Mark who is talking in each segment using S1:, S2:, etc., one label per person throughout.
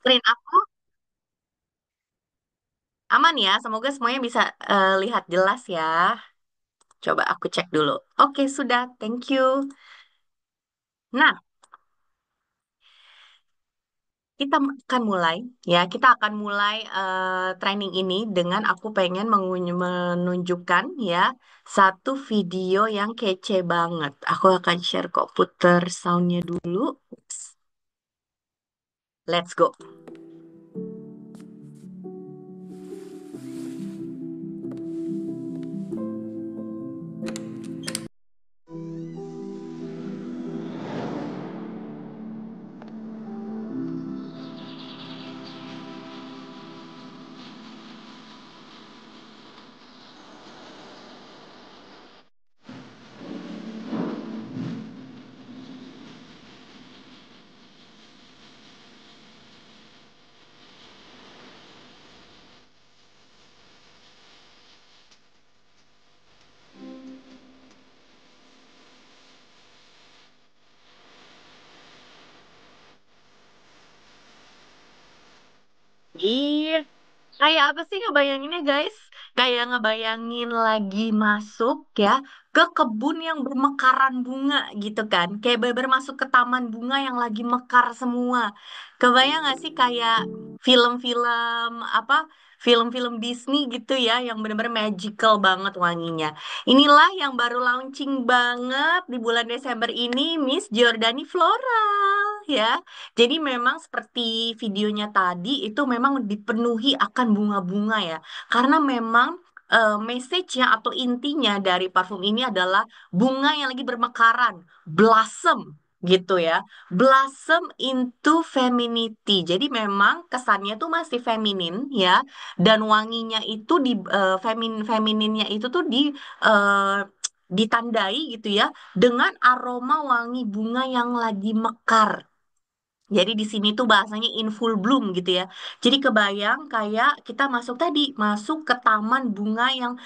S1: Screen aku aman ya. Semoga semuanya bisa lihat jelas ya. Coba aku cek dulu. Oke, sudah. Thank you. Nah, kita akan mulai ya. Kita akan mulai training ini dengan aku pengen menunjukkan ya satu video yang kece banget. Aku akan share kok puter soundnya dulu. Let's go. Iya, kayak apa sih ngebayanginnya guys? Kayak ngebayangin lagi masuk ya ke kebun yang bermekaran bunga gitu kan. Kayak bener masuk ke taman bunga yang lagi mekar semua. Kebayang gak sih kayak film-film apa? Film-film Disney gitu ya yang bener-bener magical banget wanginya. Inilah yang baru launching banget di bulan Desember ini Miss Giordani Floral ya. Jadi memang seperti videonya tadi itu memang dipenuhi akan bunga-bunga ya. Karena memang message-nya atau intinya dari parfum ini adalah bunga yang lagi bermekaran, blossom gitu ya. Blossom into femininity. Jadi memang kesannya tuh masih feminin ya dan wanginya itu di femininnya itu tuh eh, ditandai gitu ya dengan aroma wangi bunga yang lagi mekar. Jadi di sini tuh bahasanya in full bloom gitu ya. Jadi kebayang kayak kita masuk tadi, masuk ke taman bunga yang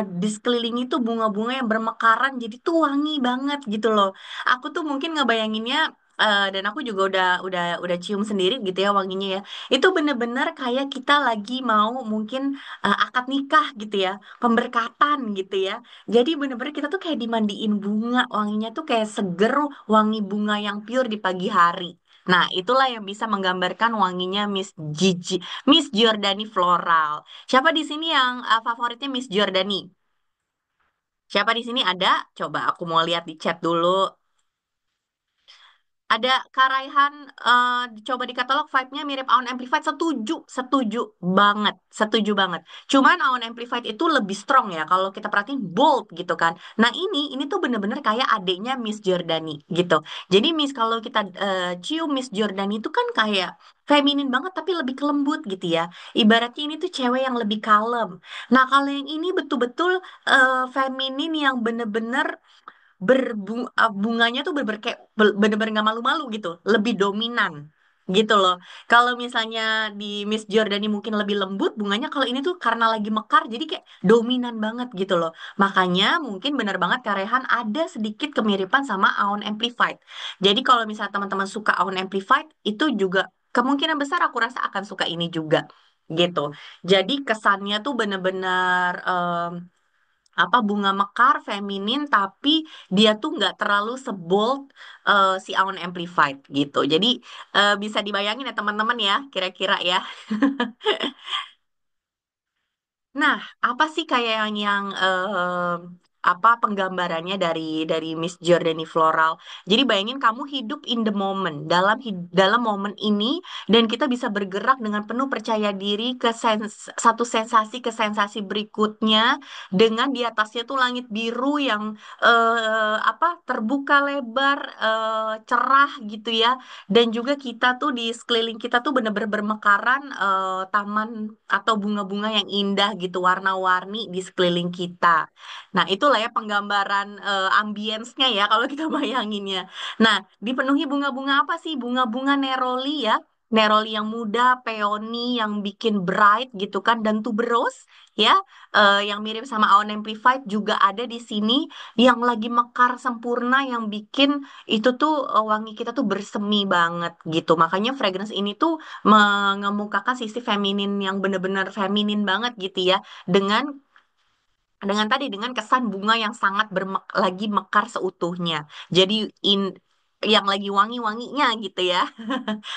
S1: di sekeliling itu bunga-bunga yang bermekaran, jadi tuh wangi banget gitu loh. Aku tuh mungkin ngebayanginnya dan aku juga udah cium sendiri gitu ya wanginya ya. Itu bener-bener kayak kita lagi mau mungkin akad nikah gitu ya, pemberkatan gitu ya. Jadi bener-bener kita tuh kayak dimandiin bunga, wanginya tuh kayak seger, wangi bunga yang pure di pagi hari. Nah, itulah yang bisa menggambarkan wanginya Miss Giordani Floral. Siapa di sini yang favoritnya Miss Giordani? Siapa di sini ada? Coba aku mau lihat di chat dulu. Ada Kak Raihan, coba di katalog vibe-nya mirip Aon Amplified. Setuju, setuju banget, setuju banget. Cuman Aon Amplified itu lebih strong ya, kalau kita perhatiin bold gitu kan. Nah ini tuh bener-bener kayak adiknya Miss Giordani gitu. Jadi Miss kalau kita cium Miss Giordani itu kan kayak feminin banget tapi lebih ke lembut gitu ya. Ibaratnya ini tuh cewek yang lebih kalem. Nah kalau yang ini betul-betul feminin yang bener-bener bunganya tuh bener-bener nggak malu-malu gitu, lebih dominan gitu loh. Kalau misalnya di Miss Giordani mungkin lebih lembut bunganya, kalau ini tuh karena lagi mekar jadi kayak dominan banget gitu loh. Makanya mungkin bener banget Kak Rehan ada sedikit kemiripan sama Aon Amplified. Jadi kalau misalnya teman-teman suka Aon Amplified itu juga kemungkinan besar aku rasa akan suka ini juga gitu. Jadi kesannya tuh bener-bener apa bunga mekar feminin tapi dia tuh nggak terlalu sebold si Aon Amplified gitu. Jadi bisa dibayangin ya teman-teman ya kira-kira ya. Nah, apa sih kayak yang apa penggambarannya dari Miss Giordani Floral? Jadi bayangin kamu hidup in the moment dalam momen ini dan kita bisa bergerak dengan penuh percaya diri ke satu sensasi ke sensasi berikutnya dengan di atasnya tuh langit biru yang apa terbuka lebar cerah gitu ya dan juga kita tuh di sekeliling kita tuh bener-bener bermekaran taman atau bunga-bunga yang indah gitu, warna-warni di sekeliling kita. Nah, itulah ya penggambaran ambience-nya ya kalau kita bayanginnya. Nah, dipenuhi bunga-bunga apa sih? Bunga-bunga neroli ya. neroli yang muda, peony yang bikin bright gitu kan, dan tuberose ya, yang mirip sama Aon Amplified juga ada di sini, yang lagi mekar sempurna yang bikin itu tuh wangi kita tuh bersemi banget gitu. Makanya fragrance ini tuh mengemukakan sisi feminin yang bener-bener feminin banget gitu ya, dengan dengan kesan bunga yang sangat lagi mekar seutuhnya. Jadi in yang lagi wangi-wanginya gitu ya.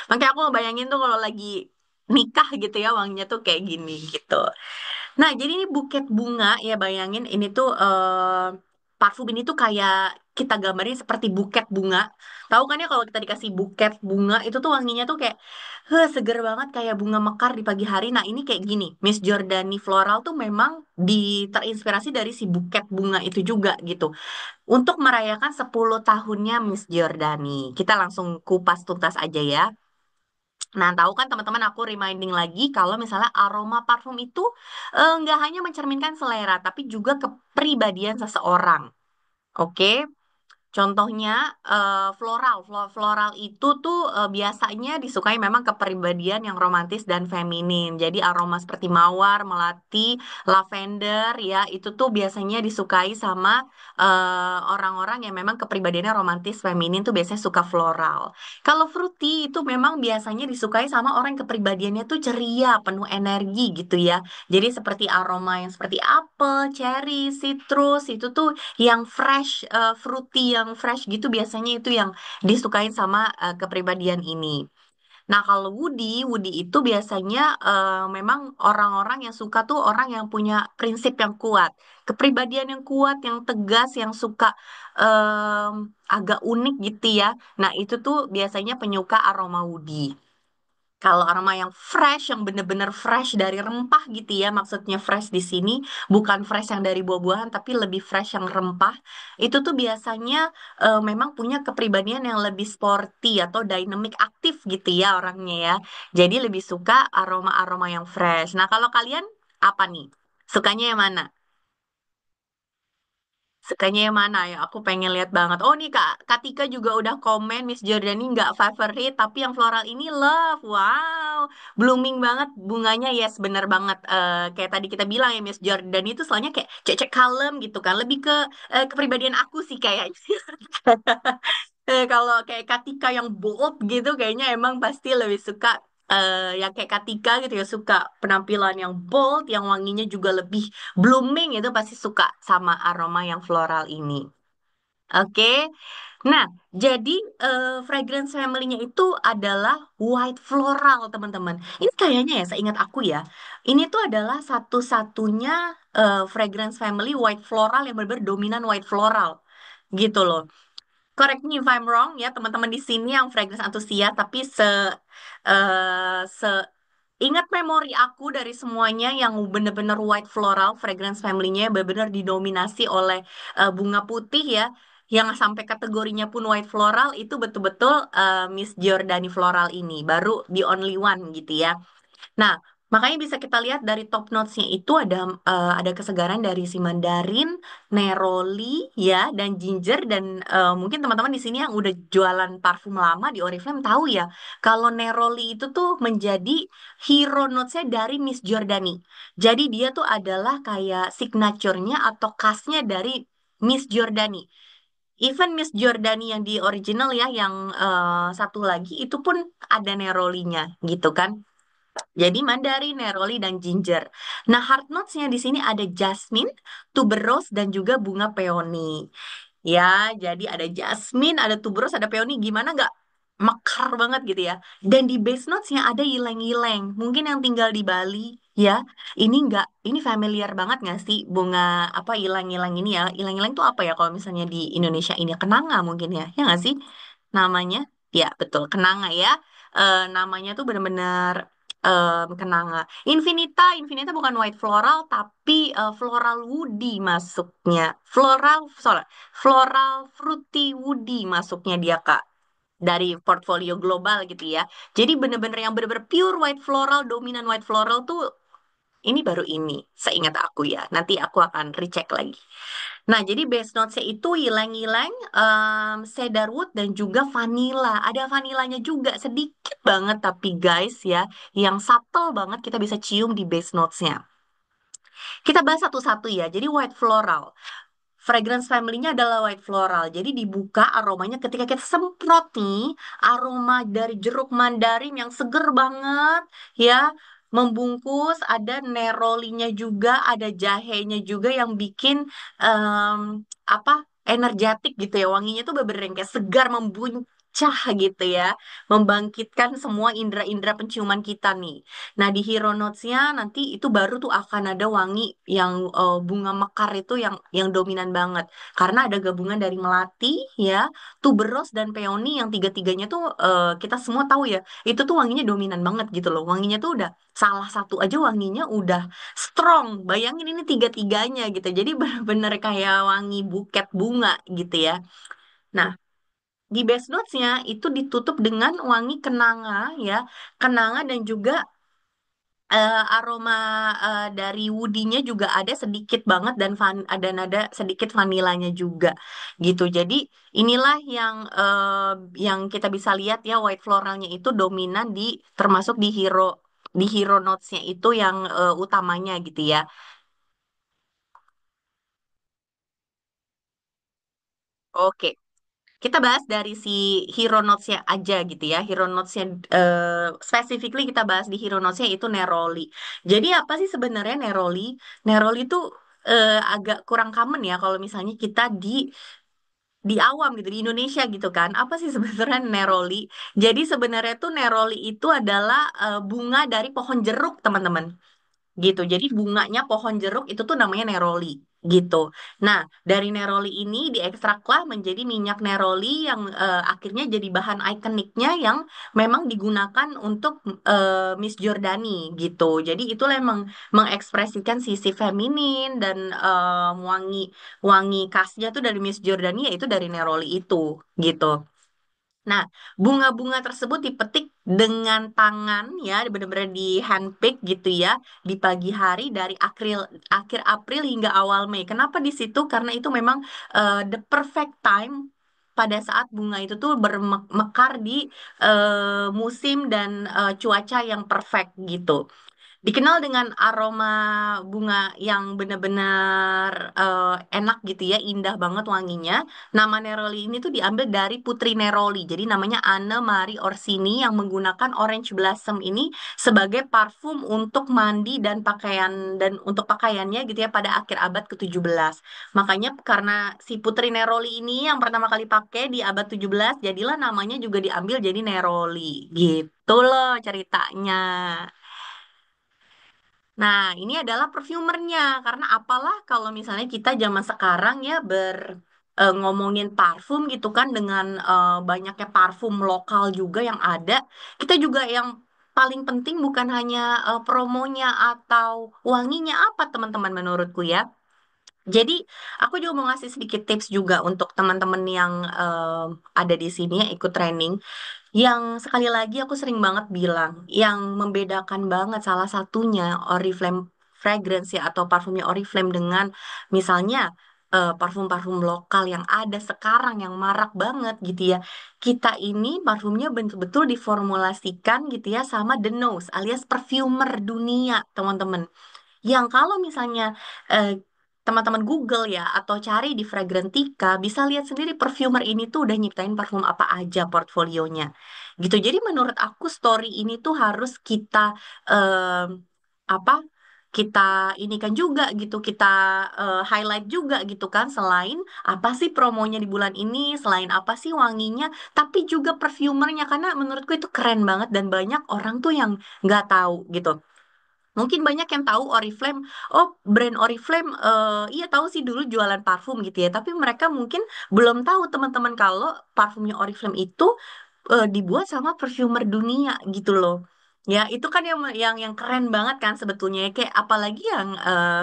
S1: Makanya aku ngebayangin tuh kalau lagi nikah gitu ya, wanginya tuh kayak gini gitu. Nah, jadi ini buket bunga ya, bayangin ini tuh parfum ini tuh kayak kita gambarin seperti buket bunga. Tahu kan ya kalau kita dikasih buket bunga itu tuh wanginya tuh kayak seger banget kayak bunga mekar di pagi hari. Nah, ini kayak gini. Miss Giordani Floral tuh memang terinspirasi dari si buket bunga itu juga gitu. Untuk merayakan 10 tahunnya Miss Giordani. Kita langsung kupas tuntas aja ya. Nah, tahu kan teman-teman, aku reminding lagi kalau misalnya aroma parfum itu nggak hanya mencerminkan selera, tapi juga kepribadian seseorang. Oke? Contohnya floral. Floral itu tuh biasanya disukai memang kepribadian yang romantis dan feminin. Jadi aroma seperti mawar, melati, lavender ya, itu tuh biasanya disukai sama orang-orang yang memang kepribadiannya romantis feminin tuh biasanya suka floral. Kalau fruity itu memang biasanya disukai sama orang yang kepribadiannya tuh ceria, penuh energi gitu ya. Jadi seperti aroma yang seperti apel, cherry, citrus itu tuh yang fresh, fruity, yang fresh gitu biasanya itu yang disukain sama kepribadian ini. Nah, kalau Woody itu biasanya memang orang-orang yang suka tuh orang yang punya prinsip yang kuat, kepribadian yang kuat, yang tegas, yang suka agak unik gitu ya. Nah, itu tuh biasanya penyuka aroma Woody. Kalau aroma yang fresh, yang bener-bener fresh dari rempah gitu ya, maksudnya fresh di sini bukan fresh yang dari buah-buahan, tapi lebih fresh yang rempah. Itu tuh biasanya memang punya kepribadian yang lebih sporty atau dynamic aktif gitu ya orangnya ya. Jadi lebih suka aroma-aroma yang fresh. Nah, kalau kalian apa nih? Sukanya yang mana? Sukanya yang mana ya? Aku pengen lihat banget. Oh nih Kak Tika juga udah komen Miss Jordani nggak favorite, tapi yang floral ini love. Wow, blooming banget bunganya. Yes, bener banget. Kayak tadi kita bilang ya, Miss Jordani itu soalnya kayak cek-cek kalem gitu kan. Lebih ke kepribadian aku sih kayaknya. Kalau kayak Katika yang bold gitu, kayaknya emang pasti lebih suka yang kayak Katika gitu ya, suka penampilan yang bold, yang wanginya juga lebih blooming, itu pasti suka sama aroma yang floral ini. Oke, nah jadi fragrance family-nya itu adalah white floral teman-teman. Ini kayaknya ya, seingat aku ya, ini tuh adalah satu-satunya fragrance family white floral yang benar-benar dominan white floral gitu loh. Correct me if I'm wrong ya teman-teman di sini yang fragrance antusias, tapi se ingat memori aku dari semuanya yang bener-bener white floral fragrance family-nya bener-bener didominasi oleh bunga putih ya, yang sampai kategorinya pun white floral, itu betul-betul Miss Giordani Floral ini baru the only one gitu ya. Nah, makanya bisa kita lihat dari top notes-nya itu ada kesegaran dari si mandarin, neroli, ya, dan ginger, dan mungkin teman-teman di sini yang udah jualan parfum lama di Oriflame tahu ya, kalau neroli itu tuh menjadi hero notes-nya dari Miss Giordani. Jadi dia tuh adalah kayak signature-nya atau khasnya dari Miss Giordani. Even Miss Giordani yang di original ya, yang satu lagi itu pun ada nerolinya gitu kan. Jadi mandarin, neroli, dan ginger. Nah, hard notes-nya di sini ada jasmine, tuberose, dan juga bunga peony. Ya, jadi ada jasmine, ada tuberose, ada peony. Gimana nggak mekar banget gitu ya. Dan di base notes-nya ada ylang-ylang. Mungkin yang tinggal di Bali, ya, ini familiar banget nggak sih bunga apa ylang-ylang ini ya? Ylang-ylang itu apa ya kalau misalnya di Indonesia ini? Kenanga mungkin ya, ya nggak sih namanya? Ya, betul, kenanga ya. Namanya tuh bener-bener kenanga. Infinita bukan white floral tapi floral woody masuknya. Floral fruity woody masuknya dia Kak. Dari portfolio global gitu ya. Jadi bener-bener yang bener-bener pure white floral, dominan white floral tuh ini baru ini, seingat aku ya. Nanti aku akan recheck lagi. Nah, jadi base notes-nya itu ylang-ylang, cedarwood dan juga vanilla. Ada vanilanya juga sedikit banget tapi guys ya, yang subtle banget kita bisa cium di base notes-nya. Kita bahas satu-satu ya. Jadi white floral. Fragrance family-nya adalah white floral. Jadi dibuka aromanya ketika kita semprot nih, aroma dari jeruk mandarin yang seger banget ya. Membungkus, ada nerolinya juga, ada jahenya juga yang bikin apa energetik gitu ya. Wanginya tuh bener-bener yang kayak segar, membuncah gitu ya. Membangkitkan semua indera-indera penciuman kita nih. Nah, di Hero Notes-nya nanti itu baru tuh akan ada wangi yang bunga mekar itu yang dominan banget. Karena ada gabungan dari melati ya, tuberos dan peony yang tiga-tiganya tuh kita semua tahu ya, itu tuh wanginya dominan banget gitu loh. Wanginya tuh udah salah satu aja wanginya udah strong. Bayangin ini tiga-tiganya gitu. Jadi bener-bener kayak wangi buket bunga gitu ya. Nah, di base notes-nya itu ditutup dengan wangi kenanga ya, kenanga dan juga aroma dari woody-nya juga ada sedikit banget dan ada nada sedikit vanilanya juga gitu. Jadi inilah yang kita bisa lihat ya white floralnya itu dominan di termasuk di hero notes-nya itu yang utamanya gitu ya. Oke. Kita bahas dari si hero notes-nya aja gitu ya. Hero notes-nya specifically kita bahas di hero notes-nya itu neroli. Jadi apa sih sebenarnya neroli? Neroli itu agak kurang common ya kalau misalnya kita di awam gitu di Indonesia gitu kan. Apa sih sebenarnya neroli? Jadi sebenarnya tuh neroli itu adalah bunga dari pohon jeruk, teman-teman gitu. Jadi bunganya pohon jeruk itu tuh namanya neroli gitu. Nah, dari neroli ini diekstraklah menjadi minyak neroli yang akhirnya jadi bahan ikoniknya yang memang digunakan untuk Miss Giordani gitu. Jadi itulah yang mengekspresikan sisi feminin dan wangi wangi khasnya tuh dari Miss Giordani yaitu dari neroli itu gitu. Nah, bunga-bunga tersebut dipetik dengan tangan ya, benar-benar di handpick gitu ya, di pagi hari dari akhir April hingga awal Mei. Kenapa di situ? Karena itu memang the perfect time pada saat bunga itu tuh bermekar di musim dan cuaca yang perfect gitu. Dikenal dengan aroma bunga yang benar-benar enak gitu ya, indah banget wanginya. Nama Neroli ini tuh diambil dari Putri Neroli. Jadi namanya Anne Marie Orsini yang menggunakan orange blossom ini sebagai parfum untuk mandi dan pakaian dan untuk pakaiannya gitu ya pada akhir abad ke-17. Makanya karena si Putri Neroli ini yang pertama kali pakai di abad 17, jadilah namanya juga diambil jadi Neroli. Gitu loh ceritanya. Nah, ini adalah perfumernya. Karena apalah kalau misalnya kita zaman sekarang ya ngomongin parfum gitu kan dengan banyaknya parfum lokal juga yang ada. Kita juga yang paling penting bukan hanya promonya atau wanginya apa teman-teman menurutku ya. Jadi aku juga mau ngasih sedikit tips juga untuk teman-teman yang ada di sini yang ikut training. Yang sekali lagi aku sering banget bilang, yang membedakan banget salah satunya Oriflame fragrance ya atau parfumnya Oriflame dengan misalnya parfum-parfum lokal yang ada sekarang yang marak banget gitu ya. Kita ini parfumnya betul-betul diformulasikan gitu ya sama The Nose alias perfumer dunia, teman-teman. Yang kalau misalnya eh, teman-teman Google ya atau cari di Fragrantica bisa lihat sendiri perfumer ini tuh udah nyiptain parfum apa aja portfolionya gitu. Jadi menurut aku story ini tuh harus kita em, apa kita ini kan juga gitu kita highlight juga gitu kan selain apa sih promonya di bulan ini selain apa sih wanginya tapi juga perfumernya karena menurutku itu keren banget dan banyak orang tuh yang nggak tahu gitu. Mungkin banyak yang tahu Oriflame, oh brand Oriflame, iya tahu sih dulu jualan parfum gitu ya. Tapi mereka mungkin belum tahu teman-teman kalau parfumnya Oriflame itu dibuat sama perfumer dunia gitu loh. Ya, itu kan yang keren banget kan sebetulnya ya. Kayak apalagi yang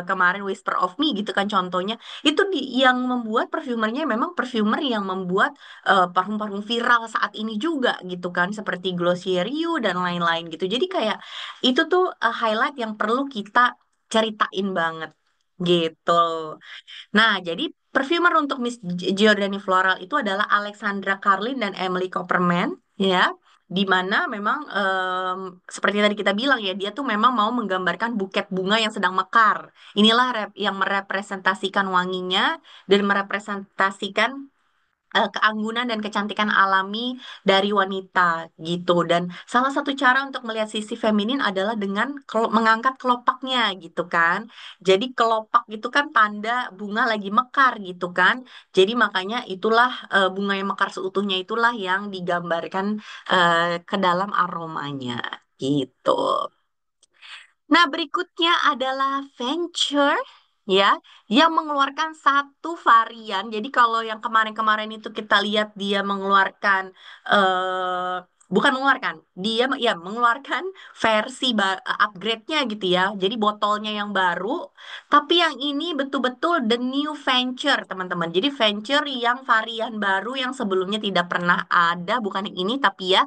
S1: kemarin Whisper of Me gitu kan contohnya. Itu yang membuat perfumernya memang perfumer yang membuat parfum-parfum viral saat ini juga gitu kan seperti Glossier You dan lain-lain gitu. Jadi kayak itu tuh highlight yang perlu kita ceritain banget gitu. Nah, jadi perfumer untuk Miss Giordani Floral itu adalah Alexandra Carlin dan Emily Copperman, ya. Di mana memang seperti tadi kita bilang ya, dia tuh memang mau menggambarkan buket bunga yang sedang mekar. Inilah yang merepresentasikan wanginya dan merepresentasikan keanggunan dan kecantikan alami dari wanita gitu. Dan salah satu cara untuk melihat sisi feminin adalah dengan mengangkat kelopaknya gitu kan. Jadi kelopak itu kan tanda bunga lagi mekar gitu kan. Jadi makanya itulah bunga yang mekar seutuhnya itulah yang digambarkan ke dalam aromanya gitu. Nah, berikutnya adalah Venture ya, yang mengeluarkan satu varian. Jadi kalau yang kemarin-kemarin itu kita lihat dia mengeluarkan bukan mengeluarkan, dia ya mengeluarkan versi upgrade-nya gitu ya. Jadi botolnya yang baru, tapi yang ini betul-betul the new Venture, teman-teman. Jadi Venture yang varian baru yang sebelumnya tidak pernah ada, bukan yang ini tapi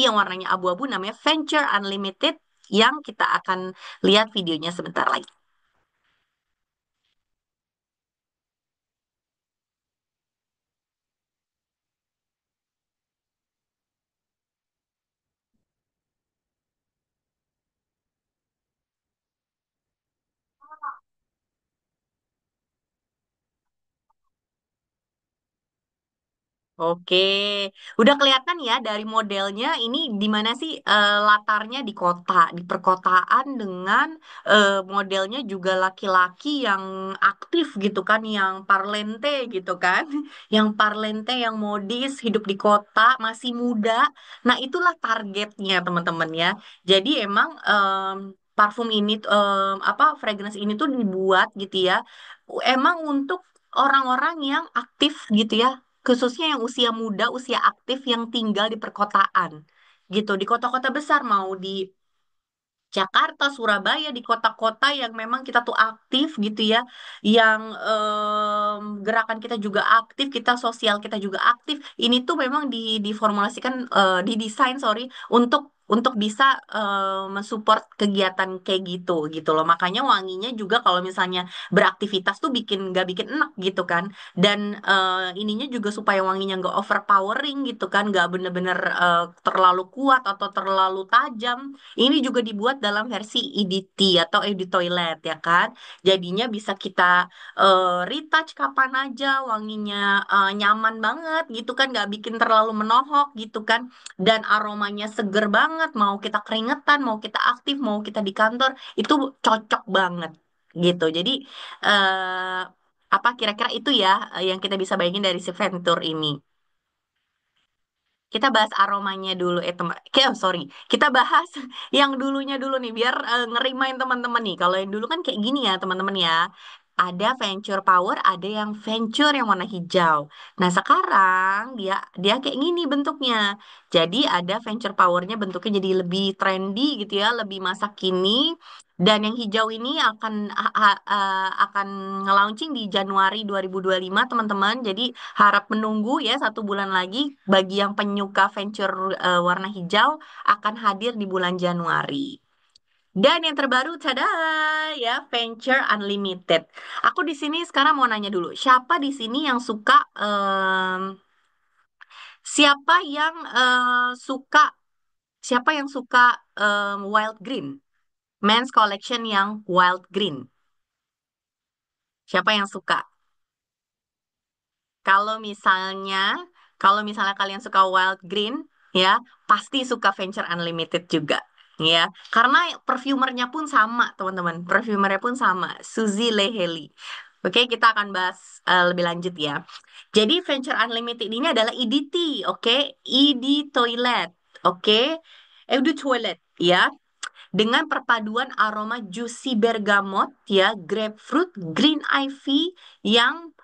S1: yang warnanya abu-abu namanya Venture Unlimited yang kita akan lihat videonya sebentar lagi. Oke, udah kelihatan ya dari modelnya ini di mana sih latarnya di kota, di perkotaan dengan modelnya juga laki-laki yang aktif gitu kan, yang parlente gitu kan, yang parlente, yang modis, hidup di kota, masih muda. Nah, itulah targetnya teman-teman ya. Jadi emang parfum ini apa fragrance ini tuh dibuat gitu ya. Emang untuk orang-orang yang aktif gitu ya, khususnya yang usia muda, usia aktif yang tinggal di perkotaan gitu, di kota-kota besar mau di Jakarta, Surabaya, di kota-kota yang memang kita tuh aktif gitu ya, yang gerakan kita juga aktif, kita sosial kita juga aktif. Ini tuh memang diformulasikan, didesain sorry, untuk bisa mensupport kegiatan kayak gitu gitu loh. Makanya wanginya juga kalau misalnya beraktivitas tuh nggak bikin enak gitu kan. Dan ininya juga supaya wanginya nggak overpowering gitu kan, nggak bener-bener terlalu kuat atau terlalu tajam. Ini juga dibuat dalam versi EDT atau edit toilet ya kan. Jadinya bisa kita retouch kapan aja, wanginya nyaman banget gitu kan, nggak bikin terlalu menohok gitu kan. Dan aromanya seger banget, mau kita keringetan, mau kita aktif, mau kita di kantor, itu cocok banget gitu. Jadi eh, apa kira-kira itu ya yang kita bisa bayangin dari si Venture ini. Kita bahas aromanya dulu, teman. Oh, sorry. Kita bahas yang dulunya dulu nih, biar ngerimain teman-teman nih. Kalau yang dulu kan kayak gini ya, teman-teman ya. Ada Venture Power, ada yang Venture yang warna hijau. Nah, sekarang dia kayak gini bentuknya. Jadi ada Venture Powernya bentuknya jadi lebih trendy gitu ya, lebih masa kini. Dan yang hijau ini akan nge-launching di Januari 2025, teman-teman. Jadi harap menunggu ya 1 bulan lagi. Bagi yang penyuka venture warna hijau akan hadir di bulan Januari. Dan yang terbaru, tada ya, Venture Unlimited. Aku di sini sekarang mau nanya dulu, siapa di sini yang suka siapa yang suka siapa yang suka wild green? Men's collection yang wild green. Siapa yang suka? Kalau misalnya, kalau misalnya kalian suka Wild Green, ya pasti suka Venture Unlimited juga, ya. Karena perfumernya pun sama, teman-teman. Perfumernya pun sama, Suzy Leheli. Oke, kita akan bahas lebih lanjut ya. Jadi Venture Unlimited ini adalah EDT, oke, ED Toilet, oke, ED Toilet, ya dengan perpaduan aroma juicy bergamot ya, grapefruit, green ivy yang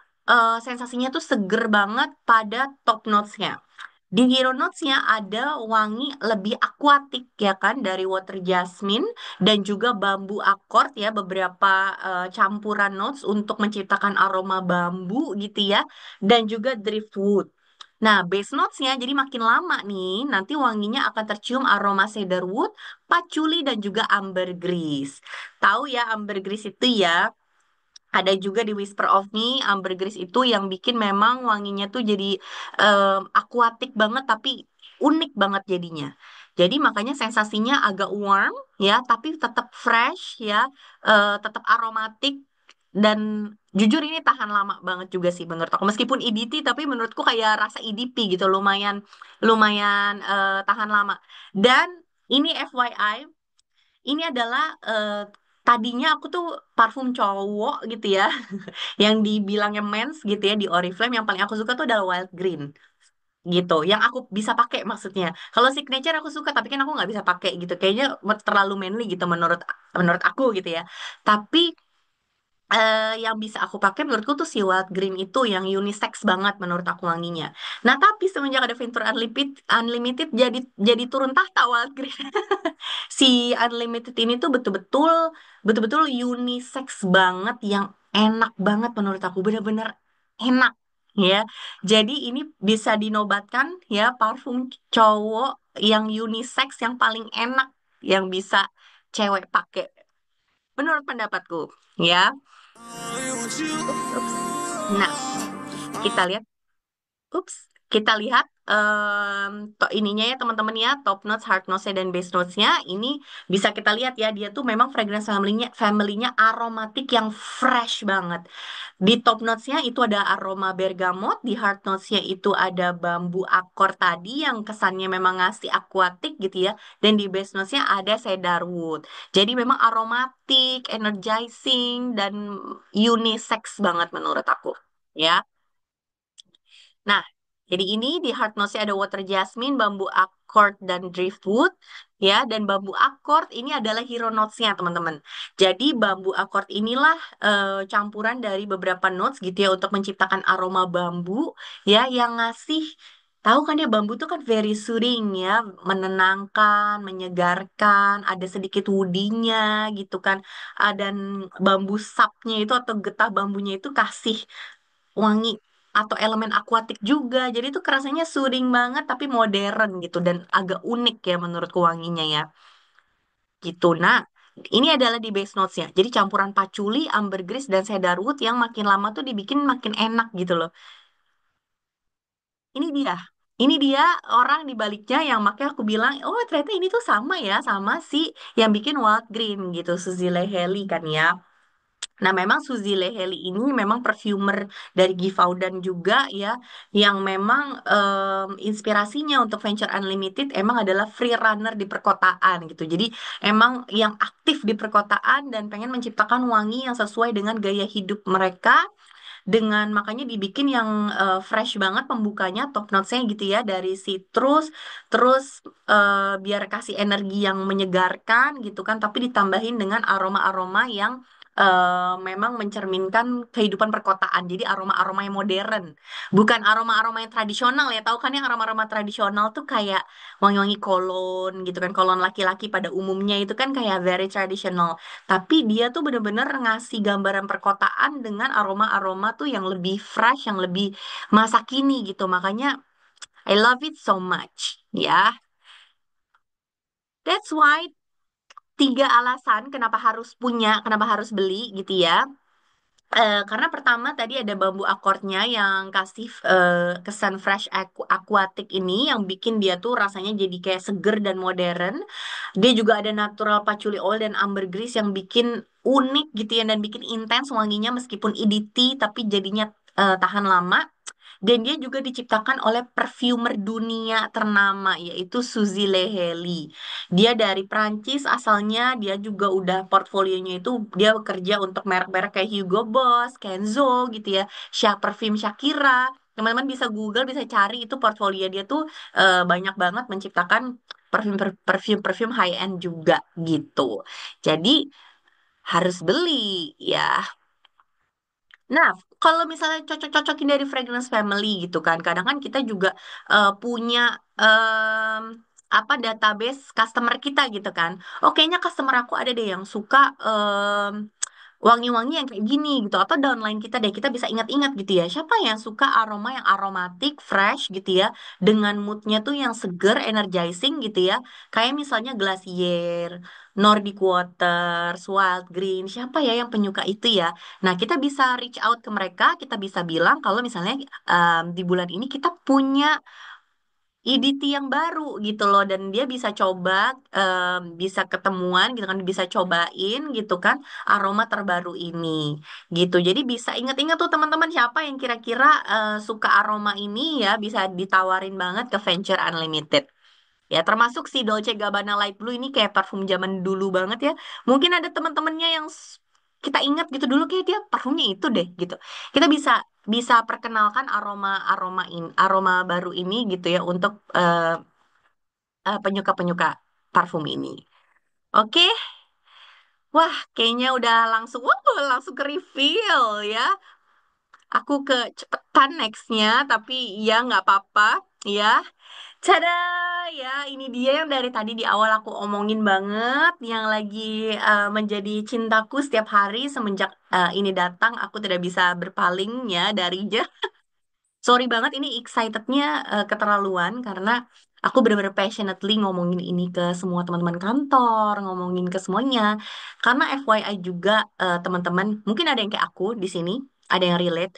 S1: sensasinya tuh seger banget pada top notes-nya. Di hero notes-nya ada wangi lebih akuatik ya kan dari water jasmine dan juga bambu akord ya, beberapa campuran notes untuk menciptakan aroma bambu gitu ya, dan juga driftwood. Nah, base notes-nya jadi makin lama nih, nanti wanginya akan tercium aroma cedarwood, patchouli, dan juga ambergris. Tahu ya ambergris itu ya, ada juga di Whisper of Me, ambergris itu yang bikin memang wanginya tuh jadi akuatik banget tapi unik banget jadinya. Jadi makanya sensasinya agak warm ya, tapi tetap fresh ya, tetap aromatik dan jujur ini tahan lama banget juga sih menurut aku. Meskipun EDT tapi menurutku kayak rasa EDP gitu, lumayan lumayan tahan lama. Dan ini FYI, ini adalah tadinya aku tuh parfum cowok gitu ya, yang dibilangnya mens gitu ya di Oriflame yang paling aku suka tuh adalah Wild Green gitu. Yang aku bisa pakai maksudnya. Kalau Signature aku suka tapi kan aku nggak bisa pakai gitu. Kayaknya terlalu manly gitu menurut menurut aku gitu ya. Tapi yang bisa aku pakai menurutku tuh si Wild Green itu yang unisex banget menurut aku wanginya. Nah tapi semenjak ada Venture Unlimited jadi turun tahta Wild Green. Si Unlimited ini tuh betul-betul unisex banget yang enak banget menurut aku bener-bener enak ya. Jadi ini bisa dinobatkan ya parfum cowok yang unisex yang paling enak yang bisa cewek pakai menurut pendapatku ya. Ups, ups. Nah, kita lihat. Ups, kita lihat ininya ya teman-teman ya, top notes, hard notes-nya dan base notes-nya. Ini bisa kita lihat ya, dia tuh memang fragrance family-nya aromatik yang fresh banget. Di top notes-nya itu ada aroma bergamot, di hard notes-nya itu ada bambu akor tadi yang kesannya memang ngasih aquatic gitu ya, dan di base notes-nya ada cedarwood. Jadi memang aromatik, energizing, dan unisex banget menurut aku. Ya. Nah, jadi ini di hard notes-nya ada water jasmine, bambu accord, dan driftwood. Ya, dan bambu accord ini adalah hero notes-nya, teman-teman. Jadi bambu accord inilah campuran dari beberapa notes gitu ya untuk menciptakan aroma bambu ya yang ngasih tahu kan ya bambu tuh kan very soothing ya, menenangkan, menyegarkan, ada sedikit woody-nya gitu kan. Dan bambu sapnya itu atau getah bambunya itu kasih wangi atau elemen akuatik juga. Jadi itu kerasanya soothing banget tapi modern gitu dan agak unik ya menurutku wanginya ya. Gitu. Nah, ini adalah di base notes-nya. Jadi campuran patchouli, ambergris dan cedarwood yang makin lama tuh dibikin makin enak gitu loh. Ini dia. Ini dia orang di baliknya yang makanya aku bilang, oh ternyata ini tuh sama ya sama si yang bikin Wild Green gitu, Suzy Leheli kan ya. Nah, memang Suzy Leheli ini memang perfumer dari Givaudan juga ya, yang memang inspirasinya untuk Venture Unlimited emang adalah free runner di perkotaan gitu. Jadi emang yang aktif di perkotaan dan pengen menciptakan wangi yang sesuai dengan gaya hidup mereka dengan makanya dibikin yang fresh banget pembukanya top notes-nya gitu ya dari citrus terus biar kasih energi yang menyegarkan gitu kan tapi ditambahin dengan aroma-aroma yang memang mencerminkan kehidupan perkotaan jadi aroma-aroma yang modern bukan aroma-aroma yang tradisional ya tahu kan yang aroma-aroma tradisional tuh kayak wangi-wangi kolon gitu kan kolon laki-laki pada umumnya itu kan kayak very traditional tapi dia tuh bener-bener ngasih gambaran perkotaan dengan aroma-aroma tuh yang lebih fresh, yang lebih masa kini gitu. Makanya I love it so much. Ya, that's why tiga alasan kenapa harus punya, kenapa harus beli gitu ya. Karena pertama tadi ada bambu akordnya yang kasih kesan fresh aquatic ini yang bikin dia tuh rasanya jadi kayak seger dan modern. Dia juga ada natural patchouli oil dan ambergris yang bikin unik gitu ya dan bikin intens wanginya meskipun EDT tapi jadinya tahan lama. Dan dia juga diciptakan oleh perfumer dunia ternama yaitu Suzy Leheli. Dia dari Prancis asalnya, dia juga udah portfolionya itu dia bekerja untuk merek-merek kayak Hugo Boss, Kenzo gitu ya, Parfum Shakira. Teman-teman bisa Google, bisa cari itu portfolio dia tuh banyak banget menciptakan perfume high end juga gitu. Jadi harus beli ya. Nah, kalau misalnya cocok-cocokin dari fragrance family gitu kan, kadang kan kita juga punya apa database customer kita gitu kan. Oh, kayaknya customer aku ada deh yang suka wangi-wangi yang kayak gini gitu, atau downline kita deh, kita bisa ingat-ingat gitu ya, siapa yang suka aroma yang aromatik fresh gitu ya, dengan moodnya tuh yang seger energizing gitu ya, kayak misalnya Glacier, Nordic Water, Wild Green, siapa ya yang penyuka itu ya. Nah, kita bisa reach out ke mereka, kita bisa bilang kalau misalnya di bulan ini kita punya EDT yang baru gitu loh, dan dia bisa coba, bisa ketemuan gitu kan, bisa cobain gitu kan aroma terbaru ini gitu. Jadi bisa ingat-ingat tuh teman-teman, siapa yang kira-kira suka aroma ini ya, bisa ditawarin banget ke Venture Unlimited. Ya, termasuk si Dolce Gabbana Light Blue ini kayak parfum zaman dulu banget ya. Mungkin ada teman-temannya yang kita ingat gitu dulu, kayak dia parfumnya itu deh gitu. Kita bisa bisa perkenalkan aroma baru ini gitu ya untuk penyuka-penyuka parfum ini. Oke, wah kayaknya udah langsung ke reveal ya. Aku kecepetan nextnya, tapi ya nggak apa-apa ya. Tada, ya ini dia yang dari tadi di awal aku omongin banget, yang lagi menjadi cintaku setiap hari semenjak ini datang, aku tidak bisa berpalingnya darinya. Sorry banget, ini excitednya keterlaluan karena aku benar-benar passionately ngomongin ini ke semua teman-teman kantor, ngomongin ke semuanya. Karena FYI juga teman-teman, mungkin ada yang kayak aku di sini, ada yang relate.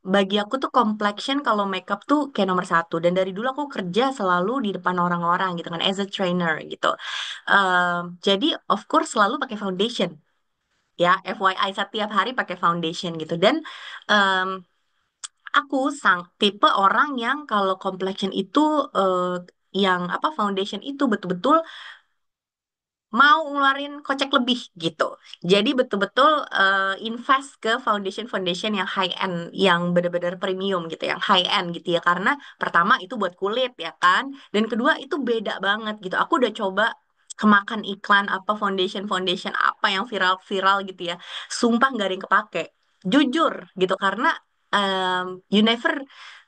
S1: Bagi aku tuh complexion kalau makeup tuh kayak nomor satu. Dan dari dulu aku kerja selalu di depan orang-orang gitu kan, as a trainer gitu. Jadi of course selalu pakai foundation. Ya, FYI setiap hari pakai foundation gitu. Dan em, aku sang tipe orang yang kalau complexion itu yang apa foundation itu betul-betul mau ngeluarin kocek lebih gitu. Jadi betul-betul invest ke foundation-foundation yang high end, yang benar-benar premium gitu, yang high end gitu ya. Karena pertama itu buat kulit ya kan, dan kedua itu beda banget gitu. Aku udah coba kemakan iklan apa foundation-foundation apa yang viral-viral gitu ya. Sumpah nggak ada yang kepake. Jujur gitu, karena you never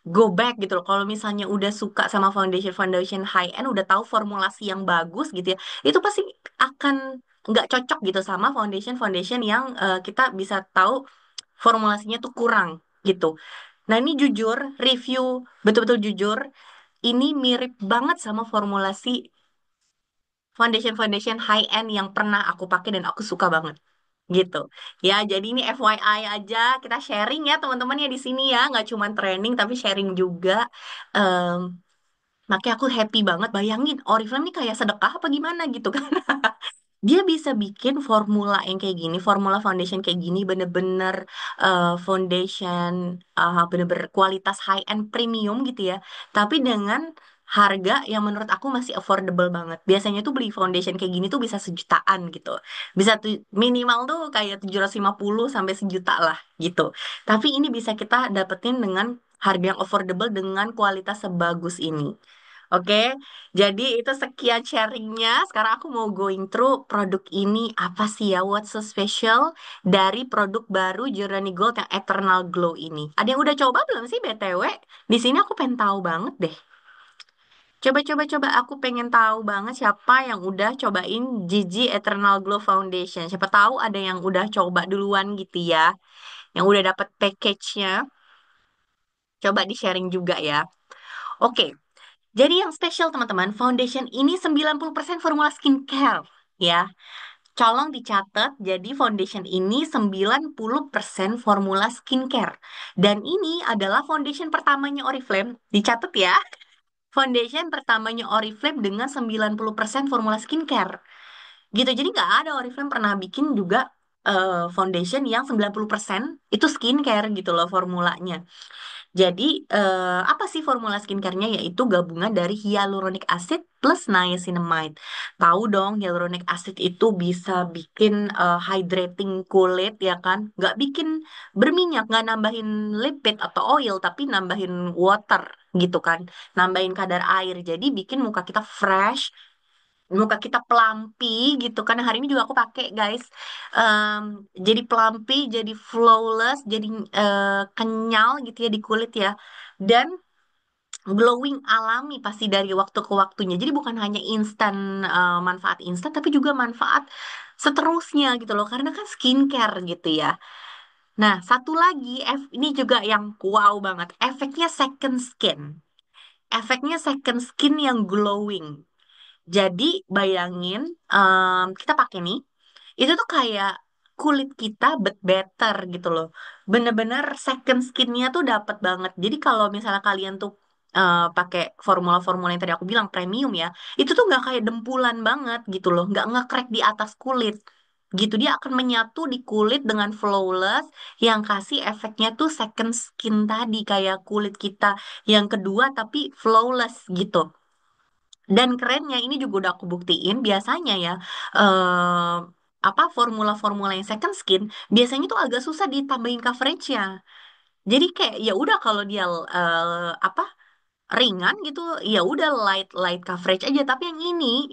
S1: go back gitu loh. Kalau misalnya udah suka sama foundation-foundation high end, udah tahu formulasi yang bagus gitu ya, itu pasti akan nggak cocok gitu sama foundation foundation yang kita bisa tahu formulasinya tuh kurang gitu. Nah ini jujur, review betul-betul jujur, ini mirip banget sama formulasi foundation foundation high end yang pernah aku pakai dan aku suka banget gitu. Ya, jadi ini FYI aja, kita sharing ya teman-teman ya di sini ya, nggak cuma training tapi sharing juga. Em, Makanya aku happy banget, bayangin Oriflame ini kayak sedekah apa gimana gitu kan. Dia bisa bikin formula yang kayak gini, formula foundation kayak gini, bener-bener foundation bener-bener kualitas high end premium gitu ya. Tapi dengan harga yang menurut aku masih affordable banget. Biasanya tuh beli foundation kayak gini tuh bisa sejutaan gitu. Bisa tuh minimal tuh kayak 750 sampai sejuta lah gitu. Tapi ini bisa kita dapetin dengan harga yang affordable dengan kualitas sebagus ini. Oke, jadi itu sekian sharingnya. Sekarang aku mau going through produk ini apa sih ya, what's so special dari produk baru Giordani Gold yang Eternal Glow ini. Ada yang udah coba belum sih BTW? Di sini aku pengen tahu banget deh. Coba aku pengen tahu banget siapa yang udah cobain Gigi Eternal Glow Foundation. Siapa tahu ada yang udah coba duluan gitu ya, yang udah dapet package-nya. Coba di-sharing juga ya. Oke. Jadi yang spesial teman-teman, foundation ini 90% formula skincare ya. Colong dicatat, jadi foundation ini 90% formula skincare. Dan ini adalah foundation pertamanya Oriflame. Dicatat ya, foundation pertamanya Oriflame dengan 90% formula skincare. Gitu, jadi nggak ada Oriflame pernah bikin juga foundation yang 90% itu skincare gitu loh formulanya. Jadi, apa sih formula skincare-nya? Yaitu gabungan dari hyaluronic acid plus niacinamide. Tahu dong, hyaluronic acid itu bisa bikin hydrating kulit, ya kan? Nggak bikin berminyak, nggak nambahin lipid atau oil, tapi nambahin water, gitu kan? Nambahin kadar air. Jadi, bikin muka kita fresh, muka kita pelampi gitu kan. Hari ini juga aku pakai guys. Em, jadi pelampi, jadi flawless, jadi kenyal gitu ya di kulit ya. Dan glowing alami pasti dari waktu ke waktunya. Jadi bukan hanya instan, manfaat instan, tapi juga manfaat seterusnya gitu loh. Karena kan skincare gitu ya. Nah, satu lagi, ini juga yang wow banget. Efeknya second skin. Efeknya second skin yang glowing. Jadi bayangin, kita pakai nih, itu tuh kayak kulit kita but better gitu loh. Bener-bener second skinnya tuh dapat banget. Jadi kalau misalnya kalian tuh pakai formula-formula yang tadi aku bilang premium ya, itu tuh nggak kayak dempulan banget gitu loh, nggak ngekrek di atas kulit. Gitu dia akan menyatu di kulit dengan flawless yang kasih efeknya tuh second skin tadi kayak kulit kita yang kedua tapi flawless gitu. Dan kerennya ini juga udah aku buktiin biasanya ya, eh apa formula-formula yang second skin biasanya tuh agak susah ditambahin coveragenya. Jadi kayak ya udah kalau dia apa ringan gitu ya udah light light coverage aja. Tapi yang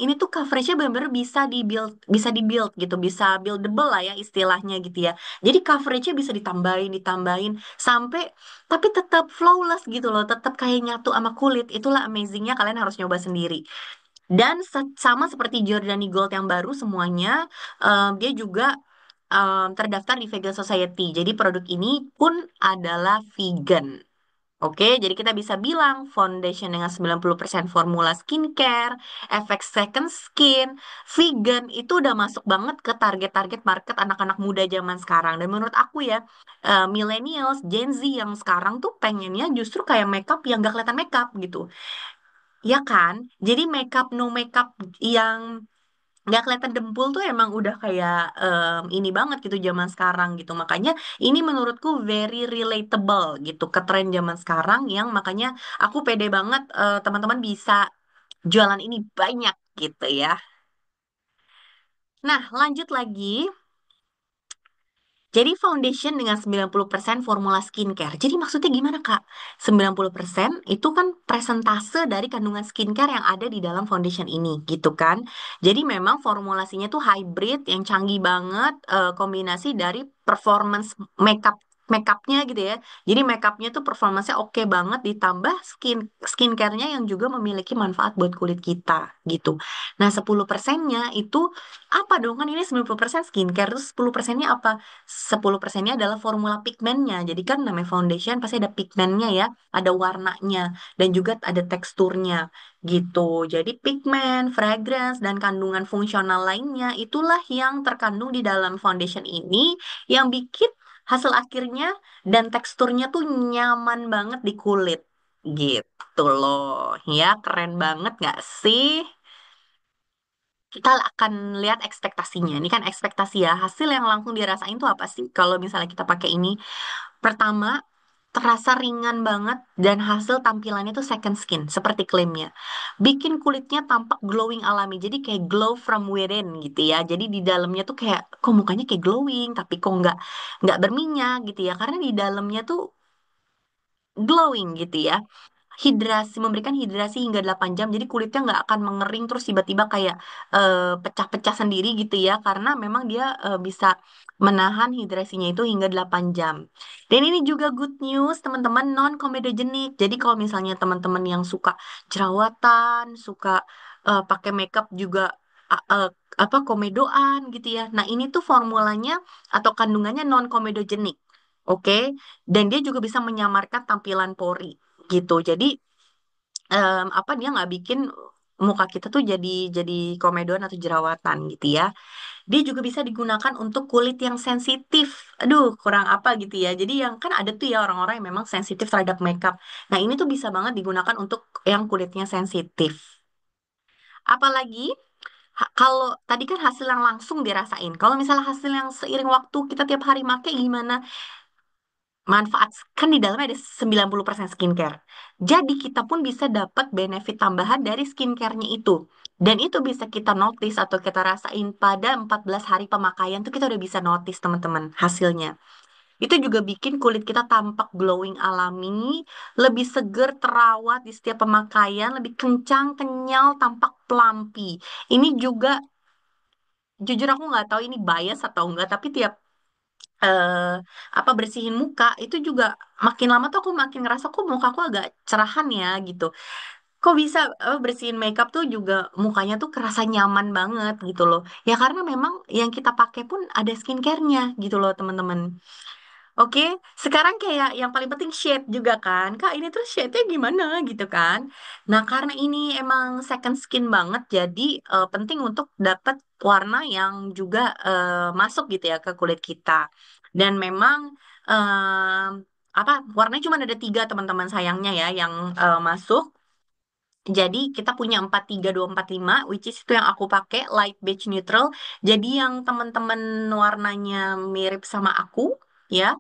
S1: ini tuh coveragenya benar-benar bisa dibuild gitu, bisa buildable lah ya istilahnya gitu ya. Jadi coveragenya bisa ditambahin sampai tapi tetap flawless gitu loh, tetap kayak nyatu sama kulit. Itulah amazingnya, kalian harus nyoba sendiri. Dan sama seperti Giordani Gold yang baru semuanya, dia juga terdaftar di Vegan Society. Jadi produk ini pun adalah vegan. Oke, jadi kita bisa bilang foundation dengan 90% formula skincare, efek second skin, vegan itu udah masuk banget ke target-target market anak-anak muda zaman sekarang. Dan menurut aku ya, millennials, Gen Z yang sekarang tuh pengennya justru kayak makeup yang gak kelihatan makeup gitu. Ya kan? Jadi makeup no makeup yang nggak kelihatan dempul tuh emang udah kayak ini banget gitu zaman sekarang gitu. Makanya ini menurutku very relatable gitu ke tren zaman sekarang yang makanya aku pede banget teman-teman bisa jualan ini banyak gitu ya. Nah, lanjut lagi. Jadi foundation dengan 90% formula skincare. Jadi maksudnya gimana, Kak? 90% itu kan presentase dari kandungan skincare yang ada di dalam foundation ini, gitu kan? Jadi memang formulasinya tuh hybrid yang canggih banget, kombinasi dari performance makeupnya gitu ya. Jadi makeupnya tuh performanya oke banget ditambah skincare-nya yang juga memiliki manfaat buat kulit kita gitu. Nah, 10%-nya itu apa dong? Kan ini 90% skincare, terus 10%-nya apa? 10%-nya adalah formula pigmennya. Jadi kan namanya foundation pasti ada pigmennya ya, ada warnanya dan juga ada teksturnya gitu. Jadi pigmen, fragrance dan kandungan fungsional lainnya itulah yang terkandung di dalam foundation ini yang bikin hasil akhirnya dan teksturnya tuh nyaman banget di kulit. Gitu loh. Ya, keren banget gak sih? Kita akan lihat ekspektasinya. Ini kan ekspektasi ya. Hasil yang langsung dirasain tuh apa sih kalau misalnya kita pakai ini? Pertama, terasa ringan banget dan hasil tampilannya tuh second skin seperti klaimnya. Bikin kulitnya tampak glowing alami. Jadi kayak glow from within gitu ya. Jadi di dalamnya tuh kayak kok mukanya kayak glowing tapi kok nggak berminyak gitu ya. Karena di dalamnya tuh glowing gitu ya, memberikan hidrasi hingga 8 jam jadi kulitnya nggak akan mengering terus tiba-tiba kayak pecah-pecah sendiri gitu ya karena memang dia bisa menahan hidrasinya itu hingga 8 jam. Dan ini juga good news teman-teman, non komedogenik. Jadi kalau misalnya teman-teman yang suka jerawatan, suka pakai makeup juga a- eh, apa komedoan gitu ya. Nah, ini tuh formulanya atau kandungannya non komedogenik. Oke, dan dia juga bisa menyamarkan tampilan pori gitu. Jadi apa dia nggak bikin muka kita tuh jadi komedoan atau jerawatan gitu ya. Dia juga bisa digunakan untuk kulit yang sensitif. Aduh, kurang apa gitu ya. Jadi yang kan ada tuh ya orang-orang yang memang sensitif terhadap makeup. Nah, ini tuh bisa banget digunakan untuk yang kulitnya sensitif. Apalagi kalau tadi kan hasil yang langsung dirasain. Kalau misalnya hasil yang seiring waktu kita tiap hari make gimana? Manfaat kan di dalamnya ada 90% skincare. Jadi kita pun bisa dapat benefit tambahan dari skincare-nya itu. Dan itu bisa kita notice atau kita rasain pada 14 hari pemakaian tuh kita udah bisa notice teman-teman hasilnya. Itu juga bikin kulit kita tampak glowing alami, lebih seger, terawat di setiap pemakaian, lebih kencang, kenyal, tampak pelampi. Ini juga jujur aku nggak tahu ini bias atau enggak, tapi tiap eh apa bersihin muka itu juga makin lama tuh aku makin ngerasa kok muka aku agak cerahan ya gitu. Kok bisa bersihin makeup tuh juga mukanya tuh kerasa nyaman banget gitu loh. Ya karena memang yang kita pakai pun ada skincare-nya gitu loh teman-teman. Oke, sekarang kayak yang paling penting shade juga kan. Kak, ini terus shade-nya gimana gitu kan. Nah, karena ini emang second skin banget, jadi penting untuk dapat warna yang juga masuk gitu ya ke kulit kita. Dan memang em, apa warnanya cuma ada tiga teman-teman sayangnya ya yang masuk. Jadi kita punya 43245, which is itu yang aku pakai light beige neutral. Jadi yang teman-teman warnanya mirip sama aku ya,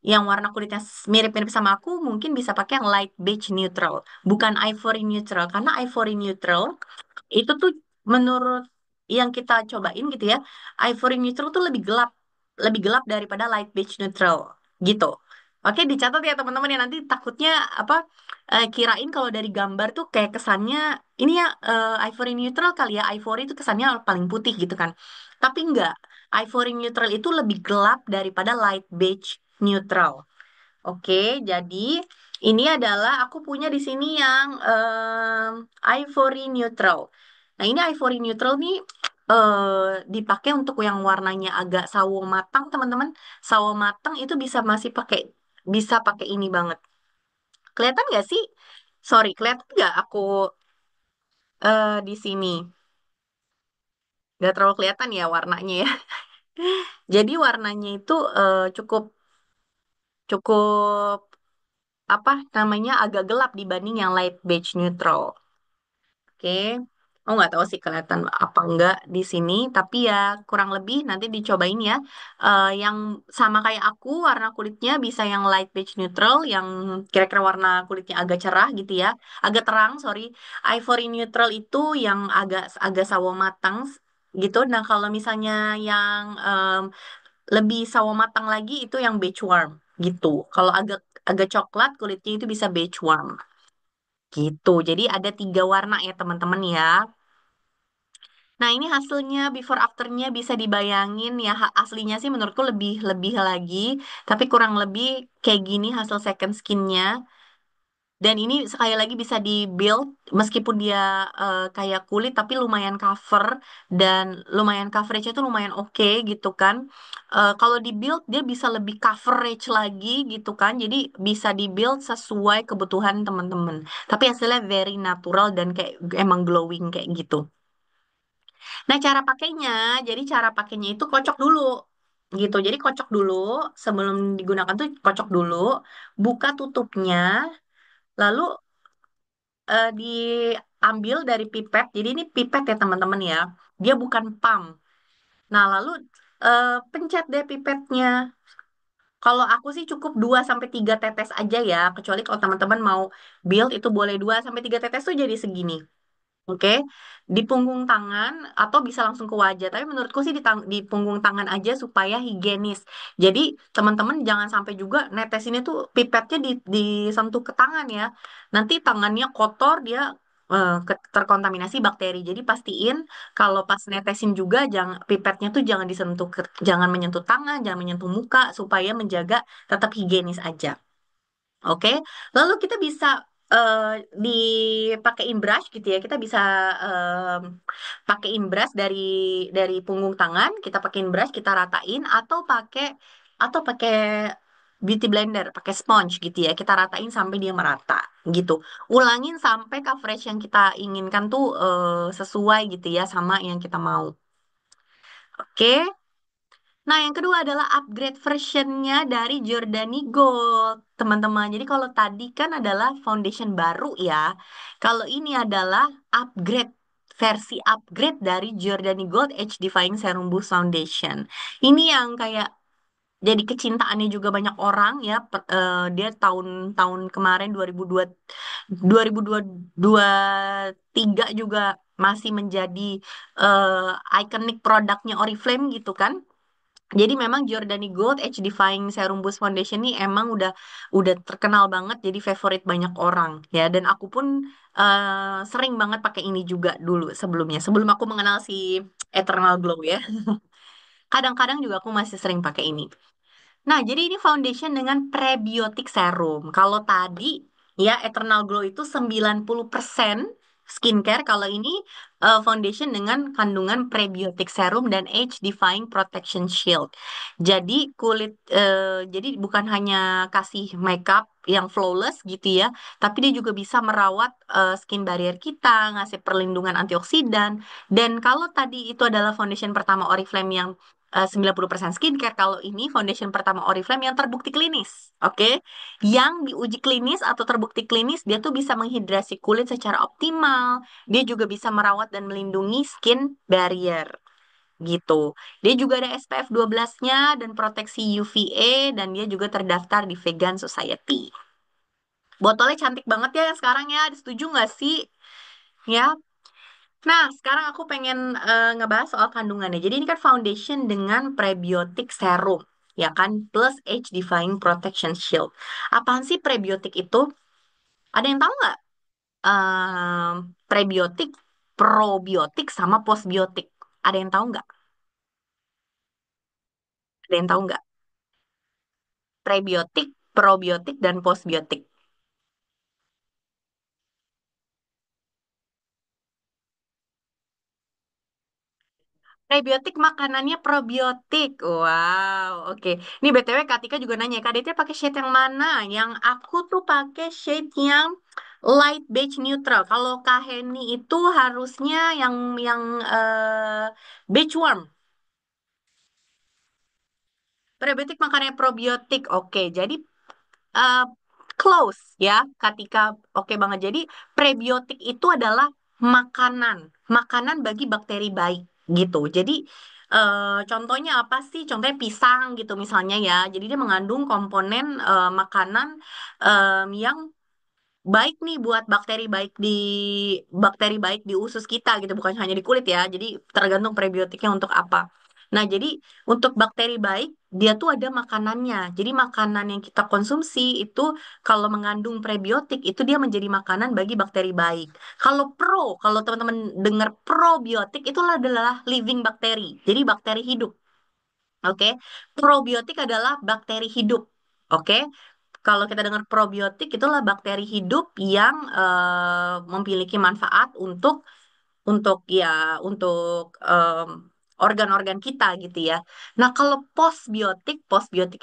S1: yang warna kulitnya mirip-mirip sama aku mungkin bisa pakai yang light beige neutral, bukan ivory neutral. Karena ivory neutral itu tuh menurut yang kita cobain gitu ya, ivory neutral tuh lebih gelap daripada light beige neutral gitu. Oke, dicatat ya teman-teman ya, nanti takutnya apa kirain kalau dari gambar tuh kayak kesannya ini ya ivory neutral kali ya, ivory itu kesannya paling putih gitu kan. Tapi enggak, ivory neutral itu lebih gelap daripada light beige neutral. Oke, jadi ini adalah aku punya di sini yang ivory neutral. Nah, ini ivory neutral nih dipakai untuk yang warnanya agak sawo matang, teman-teman. Sawo matang itu bisa pakai ini banget. Kelihatan nggak sih? Sorry, kelihatan nggak aku di sini? Nggak terlalu kelihatan ya warnanya ya. Jadi warnanya itu cukup cukup apa namanya agak gelap dibanding yang light beige neutral. Oke, oh nggak tahu sih kelihatan apa enggak di sini, tapi ya kurang lebih nanti dicobain ya. Yang sama kayak aku, warna kulitnya bisa yang light beige neutral, yang kira-kira warna kulitnya agak cerah gitu ya, agak terang, sorry. Ivory neutral itu yang agak agak sawo matang gitu. Nah kalau misalnya yang lebih sawo matang lagi itu yang beige warm gitu. Kalau agak agak coklat kulitnya itu bisa beige warm. Gitu. Jadi ada tiga warna ya teman-teman ya. Nah ini hasilnya before afternya bisa dibayangin ya. Aslinya sih menurutku lebih lebih lagi. Tapi kurang lebih kayak gini hasil second skinnya. Dan ini sekali lagi bisa di build meskipun dia kayak kulit tapi lumayan cover dan lumayan coveragenya tuh lumayan oke gitu kan. Kalau di build dia bisa lebih coverage lagi gitu kan. Jadi bisa di build sesuai kebutuhan teman-teman. Tapi hasilnya very natural dan kayak emang glowing kayak gitu. Nah, jadi cara pakainya itu kocok dulu gitu. Jadi kocok dulu sebelum digunakan tuh kocok dulu, buka tutupnya, lalu diambil dari pipet. Jadi ini pipet ya teman-teman ya. Dia bukan pump. Nah, lalu pencet deh pipetnya. Kalau aku sih cukup 2 sampai 3 tetes aja ya, kecuali kalau teman-teman mau build itu boleh 2 sampai 3 tetes tuh jadi segini. Oke, di punggung tangan atau bisa langsung ke wajah. Tapi menurutku sih di punggung tangan aja supaya higienis. Jadi teman-teman jangan sampai juga netesinnya tuh pipetnya disentuh ke tangan ya. Nanti tangannya kotor dia terkontaminasi bakteri. Jadi pastiin kalau pas netesin juga jangan pipetnya tuh jangan menyentuh tangan, jangan menyentuh muka supaya menjaga tetap higienis aja. Oke, lalu kita bisa eh, dipakein brush gitu ya. Kita bisa pakein brush dari punggung tangan, kita pakein brush, kita ratain atau pakai beauty blender, pakai sponge gitu ya. Kita ratain sampai dia merata gitu. Ulangin sampai coverage yang kita inginkan tuh sesuai gitu ya sama yang kita mau. Oke. Nah, yang kedua adalah upgrade versionnya dari Giordani Gold, teman-teman. Jadi kalau tadi kan adalah foundation baru ya. Kalau ini adalah upgrade, versi upgrade dari Giordani Gold Age Defying Serum Boost Foundation. Ini yang kayak jadi kecintaannya juga banyak orang ya. Dia tahun-tahun kemarin 2023 juga masih menjadi iconic produknya Oriflame gitu kan. Jadi memang Giordani Gold Age Defying Serum Boost Foundation ini emang udah terkenal banget jadi favorit banyak orang ya dan aku pun sering banget pakai ini juga dulu sebelum aku mengenal si Eternal Glow ya. Kadang-kadang juga aku masih sering pakai ini. Nah, jadi ini foundation dengan prebiotic serum. Kalau tadi ya Eternal Glow itu 90% skincare, kalau ini foundation dengan kandungan prebiotic serum dan age defying protection shield. Jadi jadi bukan hanya kasih makeup yang flawless gitu ya, tapi dia juga bisa merawat skin barrier kita, ngasih perlindungan antioksidan. Dan kalau tadi itu adalah foundation pertama Oriflame yang 90% skincare. Kalau ini foundation pertama Oriflame yang terbukti klinis, oke? Yang diuji klinis atau terbukti klinis, dia tuh bisa menghidrasi kulit secara optimal. Dia juga bisa merawat dan melindungi skin barrier gitu. Dia juga ada SPF 12-nya dan proteksi UVA dan dia juga terdaftar di Vegan Society. Botolnya cantik banget ya sekarang ya. Setuju nggak sih? Ya, nah, sekarang aku pengen ngebahas soal kandungannya. Jadi ini kan foundation dengan prebiotic serum, ya kan? Plus age defying protection shield. Apaan sih prebiotik itu? Ada yang tahu nggak? Em, Prebiotik, probiotik, sama postbiotik. Ada yang tahu nggak? Ada yang tahu nggak? Prebiotik, probiotik, dan postbiotik. Prebiotik makanannya probiotik. Wow, oke. Ini BTW Katika juga nanya, Kak Detya pakai shade yang mana? Yang aku tuh pakai shade yang light beige neutral. Kalau Kak Heni itu harusnya yang beige warm. Prebiotik makanannya probiotik. Oke, jadi eh, close ya, Katika. Oke banget. Jadi prebiotik itu adalah makanan, makanan bagi bakteri baik gitu. Jadi contohnya apa sih? Contohnya pisang gitu misalnya ya. Jadi dia mengandung komponen makanan yang baik nih buat bakteri baik di usus kita gitu, bukan hanya di kulit ya. Jadi tergantung prebiotiknya untuk apa. Nah, jadi untuk bakteri baik dia tuh ada makanannya. Jadi makanan yang kita konsumsi itu kalau mengandung prebiotik itu dia menjadi makanan bagi bakteri baik. Kalau teman-teman dengar probiotik itu adalah living bakteri. Jadi bakteri hidup. Oke. Probiotik adalah bakteri hidup. Oke. Kalau kita dengar probiotik itulah bakteri hidup yang memiliki manfaat untuk organ-organ kita gitu ya. Nah, kalau postbiotik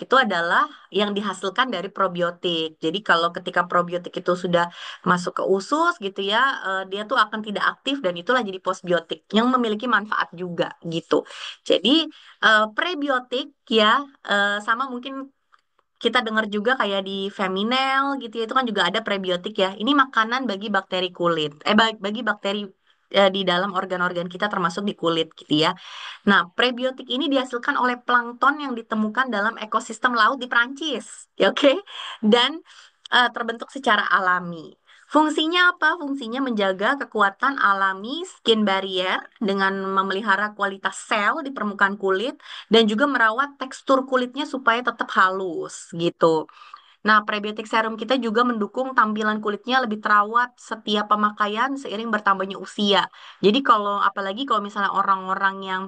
S1: itu adalah yang dihasilkan dari probiotik. Jadi kalau ketika probiotik itu sudah masuk ke usus gitu ya, dia tuh akan tidak aktif dan itulah jadi postbiotik yang memiliki manfaat juga gitu. Jadi prebiotik ya sama mungkin kita dengar juga kayak di Feminel gitu ya, itu kan juga ada prebiotik ya. Ini makanan bagi bakteri kulit. Bagi bakteri di dalam organ-organ kita termasuk di kulit gitu ya. Nah, prebiotik ini dihasilkan oleh plankton yang ditemukan dalam ekosistem laut di Prancis, ya oke? Dan terbentuk secara alami. Fungsinya apa? Fungsinya menjaga kekuatan alami skin barrier dengan memelihara kualitas sel di permukaan kulit dan juga merawat tekstur kulitnya supaya tetap halus gitu. Nah, prebiotik serum kita juga mendukung tampilan kulitnya lebih terawat setiap pemakaian seiring bertambahnya usia. Jadi apalagi kalau misalnya orang-orang yang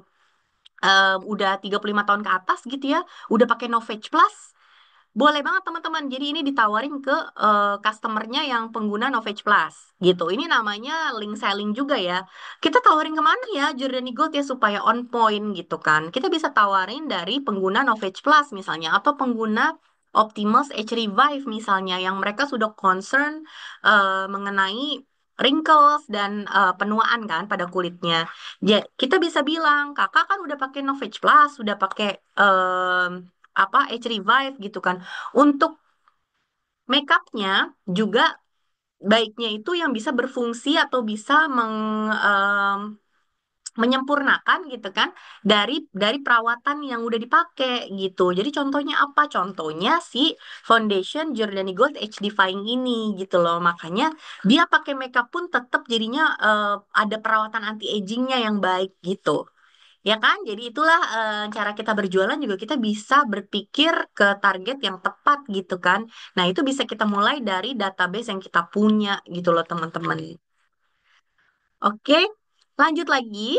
S1: udah 35 tahun ke atas gitu ya, udah pakai Novage Plus, boleh banget teman-teman. Jadi ini ditawarin ke customernya yang pengguna Novage Plus gitu. Ini namanya link selling juga ya. Kita tawarin kemana ya Giordani Gold ya supaya on point gitu kan. Kita bisa tawarin dari pengguna Novage Plus misalnya atau pengguna Optimus Age Revive misalnya yang mereka sudah concern mengenai wrinkles dan penuaan kan pada kulitnya. Kita bisa bilang, kakak kan udah pakai Novage Plus, udah pakai apa Age Revive gitu kan. Untuk makeupnya juga baiknya itu yang bisa berfungsi atau bisa menyempurnakan gitu kan dari perawatan yang udah dipakai gitu. Jadi contohnya apa? Contohnya si foundation Giordani Gold Age Defying ini gitu loh. Makanya dia pakai makeup pun tetap jadinya ada perawatan anti agingnya yang baik gitu. Ya kan? Jadi itulah cara kita berjualan juga kita bisa berpikir ke target yang tepat gitu kan. Nah, itu bisa kita mulai dari database yang kita punya gitu loh teman-teman. Oke, lanjut lagi.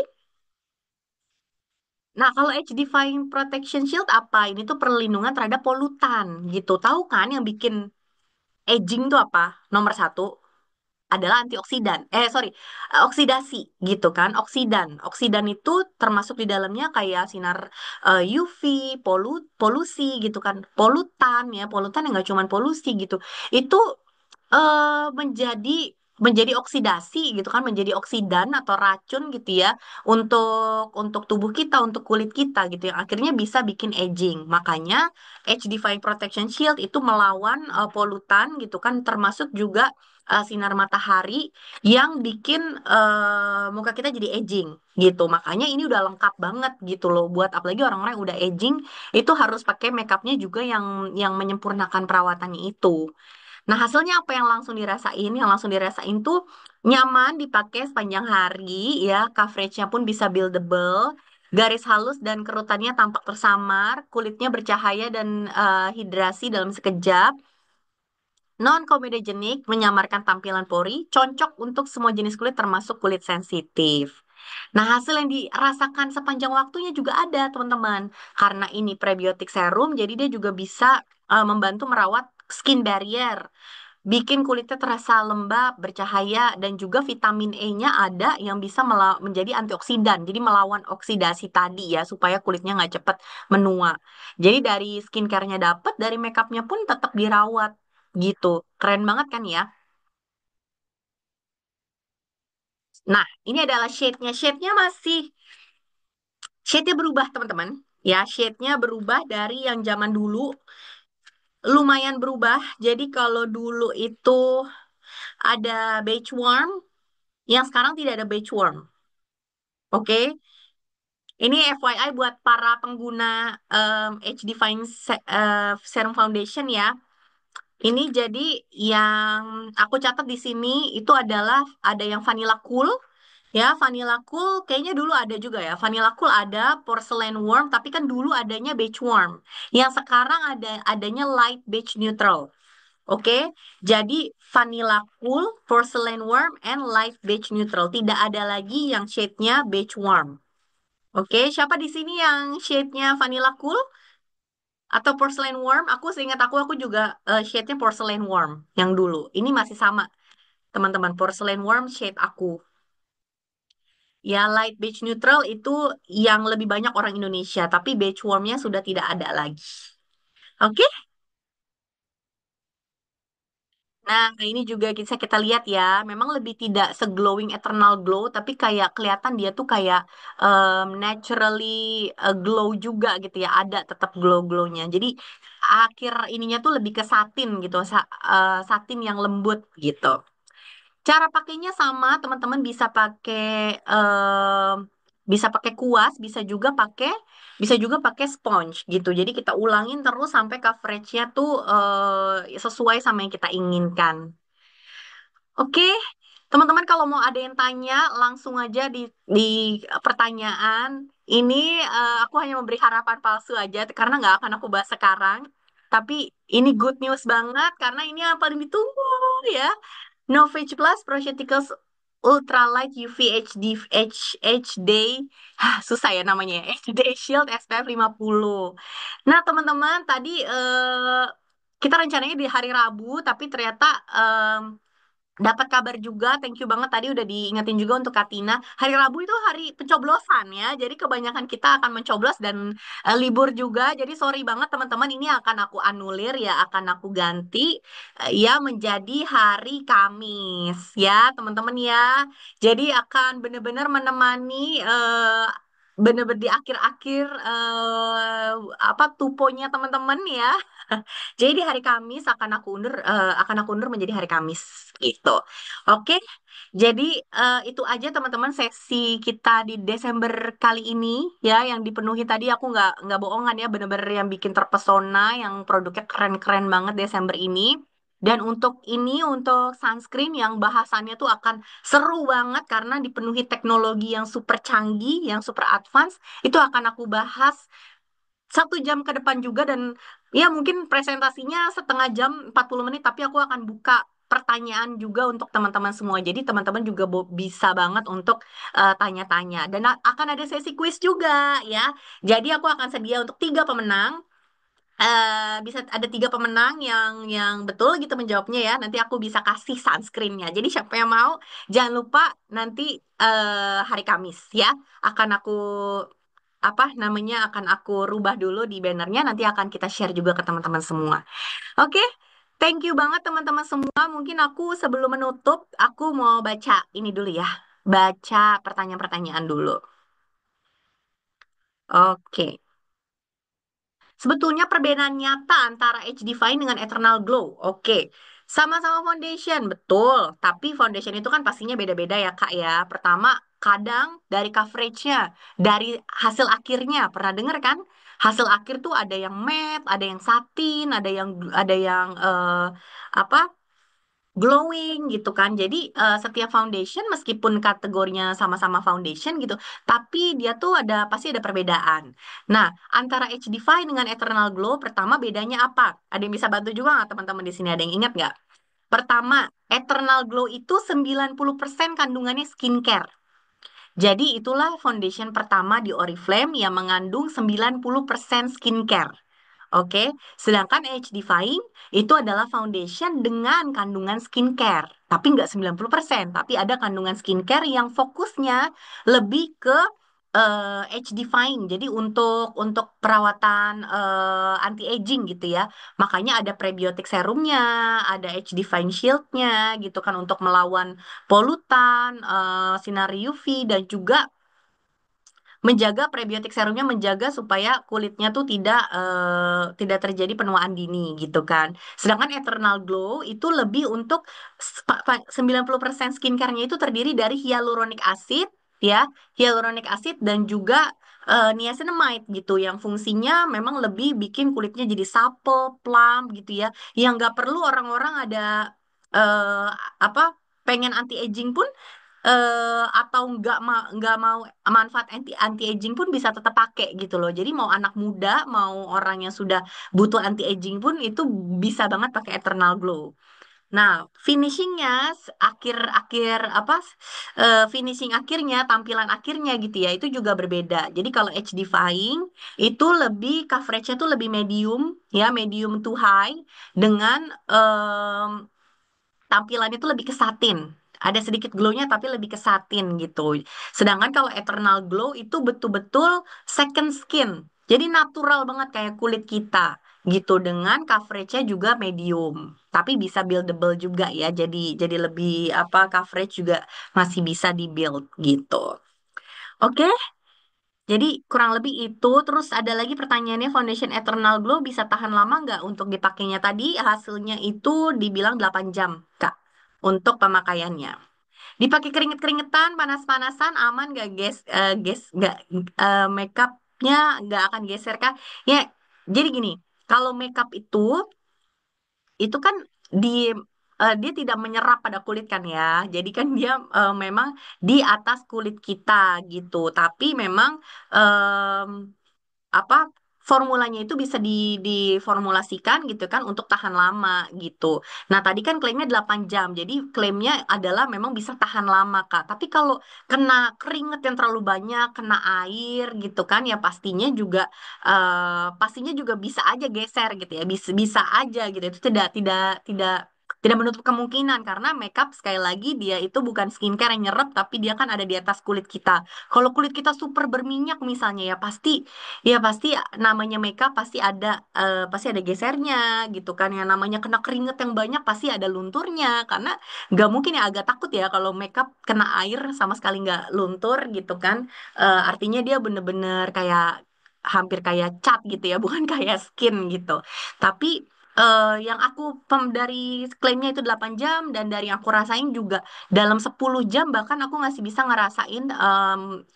S1: Nah, kalau Age Defying Protection Shield apa? Ini tuh perlindungan terhadap polutan gitu. Tahu kan yang bikin aging tuh apa? Nomor satu adalah antioksidan. Sorry, oksidasi gitu kan. Oksidan itu termasuk di dalamnya kayak sinar UV, polusi gitu kan. Polutan ya, polutan yang nggak cuma polusi gitu. Itu menjadi oksidasi gitu kan, menjadi oksidan atau racun gitu ya untuk tubuh kita, untuk kulit kita gitu yang akhirnya bisa bikin aging. Makanya Age Defying Protection Shield itu melawan polutan gitu kan, termasuk juga sinar matahari yang bikin muka kita jadi aging gitu. Makanya ini udah lengkap banget gitu loh buat apalagi orang-orang yang udah aging itu harus pakai makeupnya juga yang menyempurnakan perawatannya itu. Nah, hasilnya apa yang langsung dirasain? Yang langsung dirasain tuh nyaman dipakai sepanjang hari ya, coveragenya pun bisa buildable, garis halus dan kerutannya tampak tersamar, kulitnya bercahaya dan hidrasi dalam sekejap, non-comedogenic, menyamarkan tampilan pori, cocok untuk semua jenis kulit termasuk kulit sensitif. Nah, hasil yang dirasakan sepanjang waktunya juga ada, teman-teman. Karena ini prebiotik serum, jadi dia juga bisa membantu merawat skin barrier, bikin kulitnya terasa lembab, bercahaya, dan juga vitamin E-nya ada yang bisa menjadi antioksidan. Jadi melawan oksidasi tadi ya, supaya kulitnya nggak cepat menua. Jadi dari skincare-nya dapet, dari makeupnya pun tetap dirawat gitu. Keren banget kan ya? Nah, ini adalah shade-nya. Shade-nya berubah teman-teman. Ya, shade-nya berubah dari yang zaman dulu. Lumayan berubah. Jadi kalau dulu itu ada beige warm, yang sekarang tidak ada beige warm. Oke, ini FYI buat para pengguna HD Fine Serum Foundation ya. Ini jadi yang aku catat di sini itu adalah ada yang Vanilla Cool ya, Vanilla Cool kayaknya dulu ada juga ya. Vanilla Cool ada, Porcelain Warm, tapi kan dulu adanya Beige Warm. Yang sekarang adanya Light Beige Neutral. Oke, jadi Vanilla Cool, Porcelain Warm, and Light Beige Neutral. Tidak ada lagi yang shade-nya Beige Warm. Oke, siapa di sini yang shade-nya Vanilla Cool atau Porcelain Warm? Aku seingat aku juga shade-nya Porcelain Warm yang dulu. Ini masih sama, teman-teman. Porcelain Warm shade aku. Ya, Light Beige Neutral itu yang lebih banyak orang Indonesia, tapi Beige Warm-nya sudah tidak ada lagi. Oke, nah ini juga bisa kita lihat ya, memang lebih tidak se-glowing eternal glow, tapi kayak kelihatan dia tuh kayak naturally glow juga gitu ya, ada tetap glow-glownya. Jadi akhir ininya tuh lebih ke satin gitu, satin yang lembut gitu. Cara pakainya sama, teman-teman bisa pakai kuas, bisa juga pakai sponge gitu. Jadi kita ulangin terus sampai coveragenya tuh sesuai sama yang kita inginkan. Oke, teman-teman kalau mau ada yang tanya langsung aja di pertanyaan. Ini aku hanya memberi harapan palsu aja karena nggak akan aku bahas sekarang. Tapi ini good news banget karena ini yang paling ditunggu ya. Novage Plus Proceticals Ultralight UV HD HD susah ya namanya ya. HD Shield SPF 50. Nah, teman-teman, tadi kita rencananya di hari Rabu tapi ternyata dapat kabar juga, thank you banget tadi udah diingetin juga untuk Katina. Hari Rabu itu hari pencoblosan ya. Jadi kebanyakan kita akan mencoblos dan libur juga. Jadi sorry banget teman-teman, ini akan aku anulir ya, akan aku ganti ya menjadi hari Kamis ya, teman-teman ya. Jadi akan benar-benar menemani bener-bener di akhir-akhir apa tuponya teman-teman ya. Jadi di hari Kamis akan aku undur menjadi hari Kamis gitu. Oke. Jadi itu aja teman-teman sesi kita di Desember kali ini ya yang dipenuhi tadi aku nggak bohongan ya bener-bener yang bikin terpesona yang produknya keren-keren banget Desember ini. Dan untuk sunscreen yang bahasannya tuh akan seru banget karena dipenuhi teknologi yang super canggih, yang super advance, itu akan aku bahas 1 jam ke depan juga dan ya mungkin presentasinya setengah jam 40 menit tapi aku akan buka pertanyaan juga untuk teman-teman semua. Jadi teman-teman juga bisa banget untuk tanya-tanya. Dan akan ada sesi kuis juga ya. Jadi aku akan sedia untuk tiga pemenang. Bisa ada tiga pemenang yang betul gitu menjawabnya ya. Nanti aku bisa kasih sunscreennya. Jadi siapa yang mau, jangan lupa nanti hari Kamis ya. Akan aku apa namanya akan aku rubah dulu di bannernya. Nanti akan kita share juga ke teman-teman semua. Oke, thank you banget teman-teman semua. Mungkin aku sebelum menutup, aku mau baca ini dulu ya. Baca pertanyaan-pertanyaan dulu. Oke. Sebetulnya perbedaan nyata antara HD Fine dengan Eternal Glow. Oke. Sama-sama foundation, betul. Tapi foundation itu kan pastinya beda-beda ya, Kak ya. Pertama, kadang dari coveragenya, dari hasil akhirnya. Pernah dengar kan? Hasil akhir tuh ada yang matte, ada yang satin, ada yang apa? Glowing gitu kan. Jadi setiap foundation meskipun kategorinya sama-sama foundation gitu, tapi dia tuh pasti ada perbedaan. Nah, antara HD Fine dengan Eternal Glow pertama bedanya apa? Ada yang bisa bantu juga nggak teman-teman di sini? Ada yang ingat nggak? Pertama, Eternal Glow itu 90% kandungannya skincare. Jadi itulah foundation pertama di Oriflame yang mengandung 90% skincare. Oke, sedangkan age-defying itu adalah foundation dengan kandungan skincare. Tapi nggak 90%, tapi ada kandungan skincare yang fokusnya lebih ke age-defying. Jadi untuk perawatan anti-aging gitu ya. Makanya ada prebiotik serumnya, ada age-defying shieldnya gitu kan untuk melawan polutan, sinar UV dan juga menjaga prebiotik serumnya menjaga supaya kulitnya tuh tidak terjadi penuaan dini gitu kan. Sedangkan Eternal Glow itu lebih untuk 90% skincare-nya itu terdiri dari hyaluronic acid ya, hyaluronic acid dan juga niacinamide gitu yang fungsinya memang lebih bikin kulitnya jadi supple, plump gitu ya. Yang nggak perlu orang-orang ada eh, apa pengen anti aging pun atau nggak mau manfaat anti aging pun bisa tetap pakai gitu loh. Jadi mau anak muda, mau orang yang sudah butuh anti aging pun itu bisa banget pakai Eternal Glow. Nah, finishingnya akhir-akhir finishing akhirnya, tampilan akhirnya gitu ya, itu juga berbeda. Jadi kalau HD-Fying itu lebih coveragenya tuh lebih medium ya, medium to high dengan tampilannya tuh lebih ke satin. Ada sedikit glow-nya tapi lebih ke satin gitu. Sedangkan kalau Eternal Glow itu betul-betul second skin. Jadi natural banget kayak kulit kita gitu dengan coveragenya juga medium. Tapi bisa buildable juga ya. Jadi lebih coverage juga masih bisa di build gitu. Oke, jadi kurang lebih itu. Terus ada lagi pertanyaannya foundation Eternal Glow bisa tahan lama nggak untuk dipakainya tadi? Hasilnya itu dibilang 8 jam, Kak, untuk pemakaiannya. Dipakai keringet-keringetan, panas-panasan, aman nggak nggak makeupnya nggak akan geser, Kak? Ya, jadi gini, kalau makeup itu kan di dia tidak menyerap pada kulit kan ya. Jadi kan dia memang di atas kulit kita gitu. Tapi memang apa formulanya itu bisa diformulasikan gitu kan untuk tahan lama gitu. Nah, tadi kan klaimnya 8 jam. Jadi klaimnya adalah memang bisa tahan lama, Kak. Tapi kalau kena keringat yang terlalu banyak, kena air gitu kan ya pastinya juga bisa aja geser gitu ya. Bisa bisa aja gitu. Itu tidak menutup kemungkinan karena makeup sekali lagi dia itu bukan skincare yang nyerap tapi dia kan ada di atas kulit kita. Kalau kulit kita super berminyak misalnya ya pasti namanya makeup pasti ada gesernya gitu kan. Yang namanya kena keringet yang banyak pasti ada lunturnya karena nggak mungkin ya agak takut ya kalau makeup kena air sama sekali nggak luntur gitu kan. Artinya dia bener-bener kayak hampir kayak cat gitu ya bukan kayak skin gitu. Tapi yang aku dari klaimnya itu 8 jam dan dari yang aku rasain juga dalam 10 jam bahkan aku masih bisa ngerasain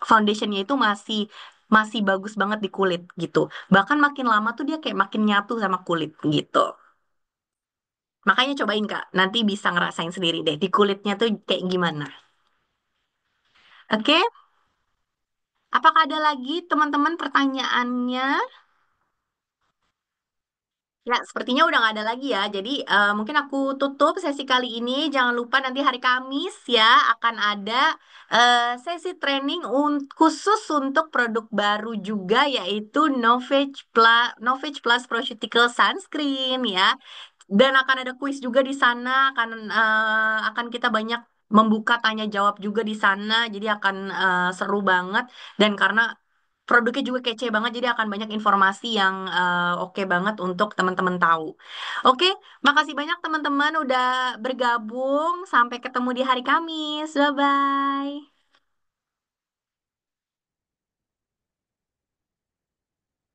S1: foundationnya itu masih masih bagus banget di kulit gitu. Bahkan makin lama tuh dia kayak makin nyatu sama kulit gitu. Makanya cobain Kak, nanti bisa ngerasain sendiri deh di kulitnya tuh kayak gimana. Oke, apakah ada lagi teman-teman pertanyaannya? Ya, sepertinya udah nggak ada lagi ya. Jadi mungkin aku tutup sesi kali ini. Jangan lupa nanti hari Kamis ya akan ada sesi training khusus untuk produk baru juga yaitu Novage Plus Proceutical Sunscreen ya. Dan akan ada kuis juga di sana, akan kita banyak membuka tanya jawab juga di sana, jadi akan seru banget. Dan karena produknya juga kece banget, jadi akan banyak informasi yang oke banget untuk teman-teman tahu. Oke, makasih banyak teman-teman udah bergabung. Sampai ketemu di hari Kamis. Bye-bye.